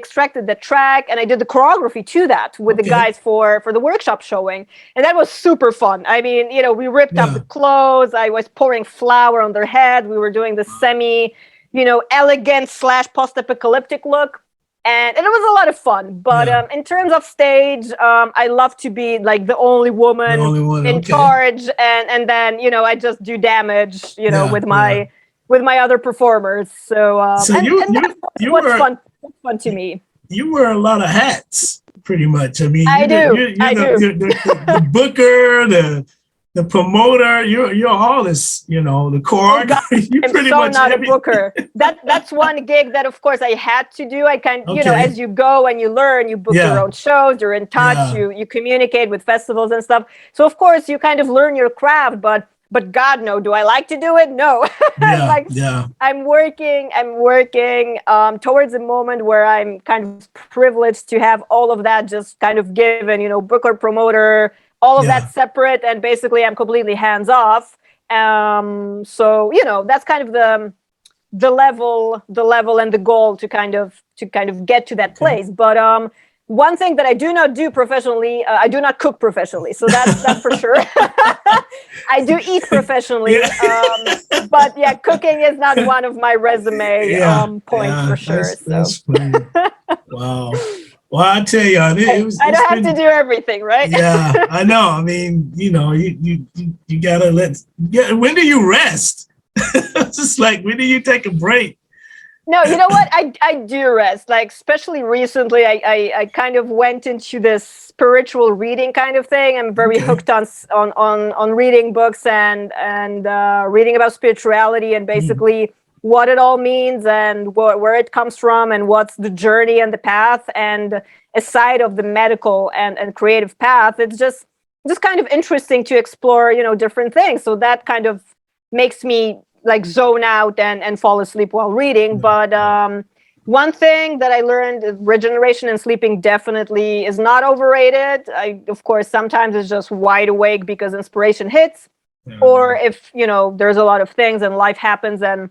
extracted the track and I did the choreography to that with the guys for the workshop showing, and that was super fun. I mean, you know, we ripped up the clothes. I was pouring flour on their head. We were doing the semi, you know, elegant / post-apocalyptic look. And it was a lot of fun, but in terms of stage, I love to be like the only woman in charge, and then, you know, I just do damage, you know, with my other performers. So you were fun to me. You wear a lot of hats, pretty much. I mean, I do. The booker, the promoter, you're all this, you know, the choreographer. You pretty much not a booker. That's one gig that, of course, I had to do. I you know, as you go and you learn, you book your own shows, you're in touch, you communicate with festivals and stuff. So of course, you kind of learn your craft, but God, no, do I like to do it? No. I'm working towards a moment where I'm kind of privileged to have all of that just kind of given, you know, booker, promoter, all of that separate, and basically I'm completely hands off. So, you know, that's kind of the level and the goal to kind of get to that place. But one thing that I do not do professionally, I do not cook professionally. So that's for sure. I do eat professionally. But yeah, cooking is not one of my resume points for sure. That's funny. Wow. Well, I tell you, I don't have to do everything, right? Yeah, I know. I mean, you know, you gotta when do you rest? It's just like, when do you take a break? No, you know what? I do rest. Like, especially recently, I kind of went into this spiritual reading kind of thing. I'm very hooked on reading books and reading about spirituality and basically what it all means and where it comes from and what's the journey and the path, and aside of the medical and creative path, it's just kind of interesting to explore, you know, different things. So that kind of makes me like zone out and fall asleep while reading. But one thing that I learned is regeneration and sleeping definitely is not overrated. Of course, sometimes it's just wide awake because inspiration hits, or if, you know, there's a lot of things and life happens and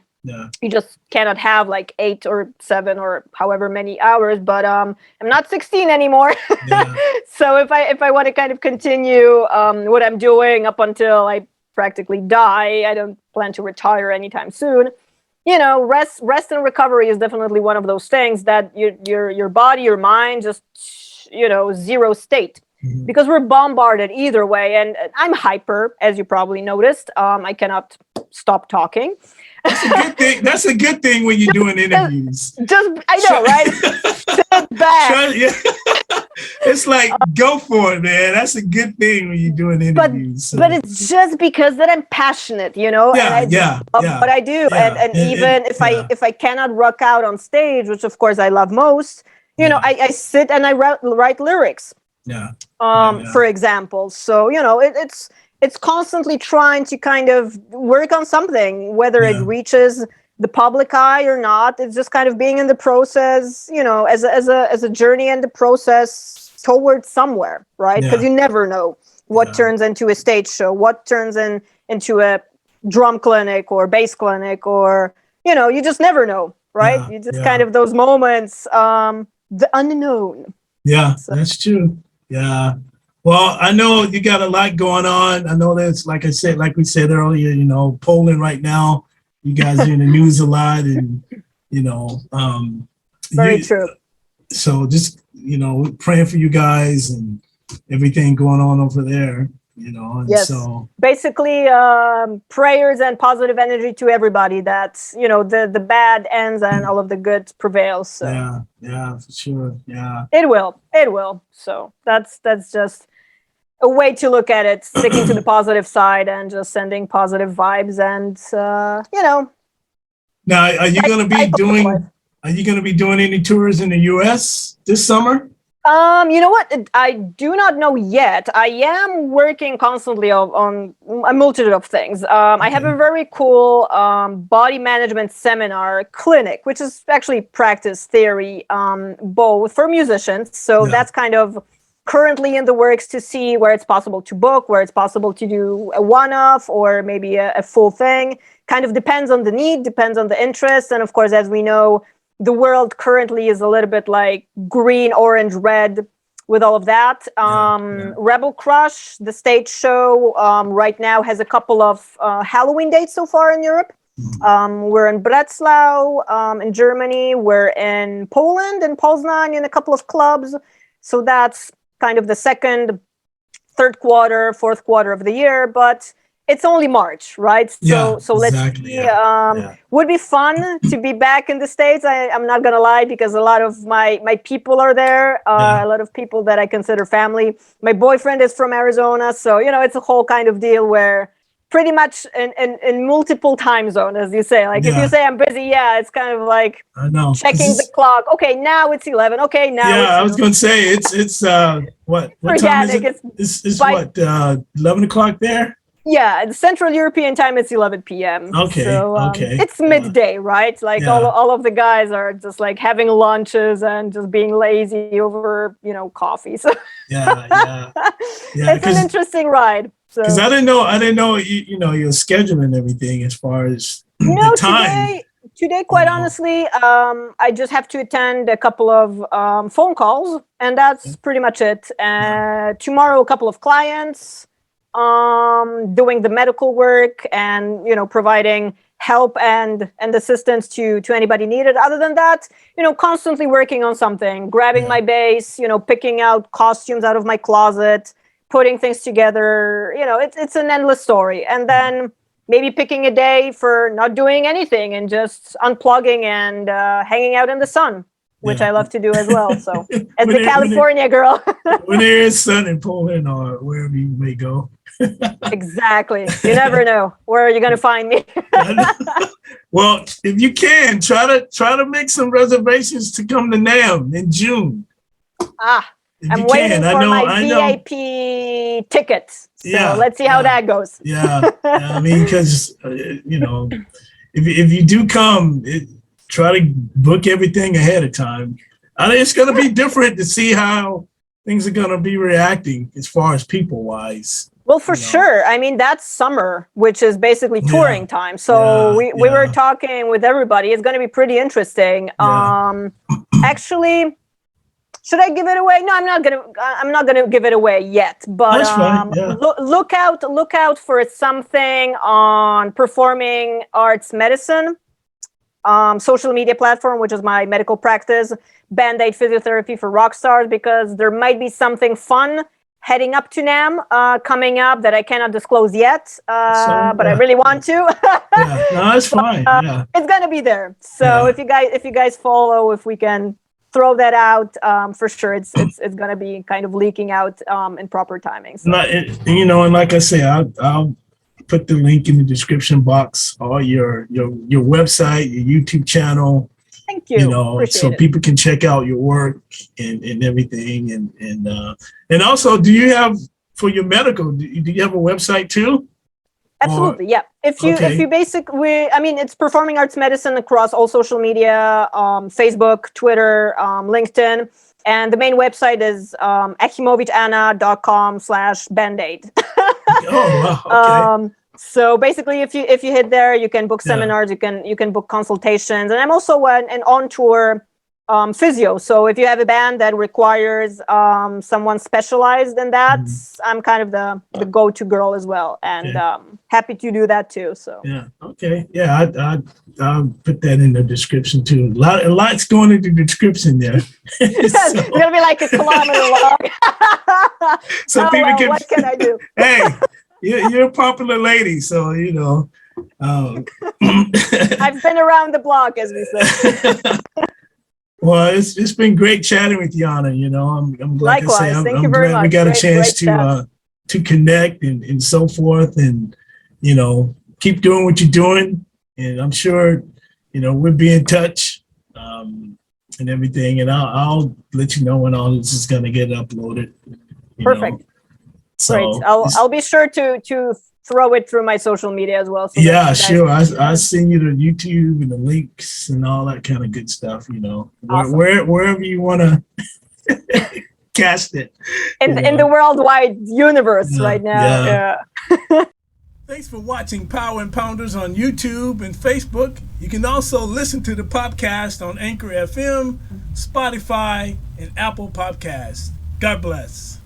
you just cannot have like 8 or 7 or however many hours. But I'm not 16 anymore. So if I want to kind of continue what I'm doing up until I practically die, I don't plan to retire anytime soon. You know, rest and recovery is definitely one of those things that your body, your mind, just, you know, zero state. Because we're bombarded either way, and I'm hyper, as you probably noticed. I cannot stop talking. That's a good thing. That's a good thing when you're doing interviews. I know, right? Sit back. It's like, go for it, man. That's a good thing when you're doing interviews. But it's just because that I'm passionate, you know. What I do, and even if I cannot rock out on stage, which of course I love most, you know, I sit and I write lyrics. For example. So, you know, it's constantly trying to kind of work on something, whether it reaches the public eye or not. It's just kind of being in the process, you know, as a journey and the process towards somewhere, right? Because you never know what turns into a stage show, what turns into a drum clinic or bass clinic, or, you know, you just never know, right? You just kind of those moments, the unknown. That's true. Well, I know you got a lot going on. I know that's, like we said earlier, you know, Poland right now, you guys are in the news a lot, and, you know, very true. So just, praying for you guys and everything going on over there, and Yes. so Basically, prayers and positive energy to everybody that, the bad ends and all of the good prevails. So yeah, for sure. Yeah. it will. So that's just a way to look at it, sticking to the positive side and just sending positive vibes and, Now, are you going to be doing any tours in the US this summer? You know what? I do not know yet. I am working constantly on a multitude of things. I have a very cool body management seminar clinic, which is actually practice theory, both for musicians. So that's kind of currently in the works to see where it's possible to book, where it's possible to do a one-off or maybe a full thing. Kind of depends on the need, depends on the interest. And of course, as we know, the world currently is a little bit like green, orange, red with all of that. Rebel Crush, the stage show, right now has a couple of Halloween dates so far in Europe. We're in Breslau, in Germany. We're in Poland, in Poznań, in a couple of clubs. So that's kind of the second, third quarter, fourth quarter of the year. But it's only March, right? So let's see. Would be fun to be back in the States. I'm not gonna lie, because a lot of my people are there. A lot of people that I consider family. My boyfriend is from Arizona, so it's a whole kind of deal where pretty much in multiple time zone, as you say. Like if you say I'm busy, it's kind of like I know checking the clock. Okay, now it's 11. Okay, now I was gonna say it's what time is it? It's what 11 o'clock there. Yeah, Central European time, it's 11 p.m. Okay, so, okay. It's midday, right? Like all of the guys are just like having lunches and just being lazy over, coffee. So it's an interesting ride. Because I didn't know your schedule and everything as far as the time. Today, quite honestly, I just have to attend a couple of phone calls, and that's pretty much it. Tomorrow, a couple of clients. Doing the medical work and providing help and assistance to anybody needed. Other than that, constantly working on something, grabbing my bass, picking out costumes out of my closet, putting things together. It's an endless story. And then maybe picking a day for not doing anything and just unplugging and hanging out in the sun, which I love to do as well. So as the California girl. When there is sun in Poland or wherever you may go. Exactly. You never know where you're going to find me. Well, if you can, try to make some reservations to come to NAMM in June. I'm waiting for my VIP tickets. So let's see how that goes. I mean, because if you do come, try to book everything ahead of time. I think it's going to be different to see how things are going to be reacting as far as people wise. Well, for sure. I mean, that's summer, which is basically touring time. So we were talking with everybody. It's going to be pretty interesting. Actually, should I give it away? No, I'm not gonna give it away yet. But look out for something on Performing Arts Medicine social media platform, which is my medical practice, BANDAid Physiotherapy for Rock Stars, because there might be something fun heading up to NAMM coming up that I cannot disclose yet, but I really want to. No, that's fine. It's gonna be there. So if you guys follow, if we can throw that out, for sure, it's gonna be kind of leaking out in proper timing. So. And like I say, I'll put the link in the description box, or your website, your YouTube channel. Thank you. So people can check out your work and everything. And also, do you have, for your medical, do you have a website too? Absolutely, yeah. If you basically, I mean, it's Performing Arts Medicine across all social media, Facebook, Twitter, LinkedIn. And the main website is achimowicz.com/bandaid. Oh, wow. Okay. So basically, if you hit there, you can book seminars, you can book consultations, and I'm also an on tour physio. So if you have a band that requires someone specialized in that, I'm kind of the go-to girl as well, and happy to do that too. So yeah, okay, yeah, I'll put that in the description too. A lot's going into the description there. It's gonna be like a kilometer long. So people can. What can I do? Hey, you're a popular lady, so you know. I've been around the block, as we say. Well, it's been great chatting with you, Anna. You know, I'm like Likewise. I say, Thank I'm you very glad much. we got a chance great to connect and so forth, and you know, keep doing what you're doing. And I'm sure, you know, we'll be in touch and everything. And I'll let you know when all this is gonna get uploaded. Perfect. So great. I'll be sure to throw it through my social media as well. So yeah, sure. I'll send you the YouTube and the links and all that kind of good stuff, you know, awesome. wherever you want to cast it. In the worldwide universe right now. Yeah. Thanks for watching Power and Pounders on YouTube and Facebook. You can also listen to the podcast on Anchor FM, Spotify, and Apple Podcasts. God bless.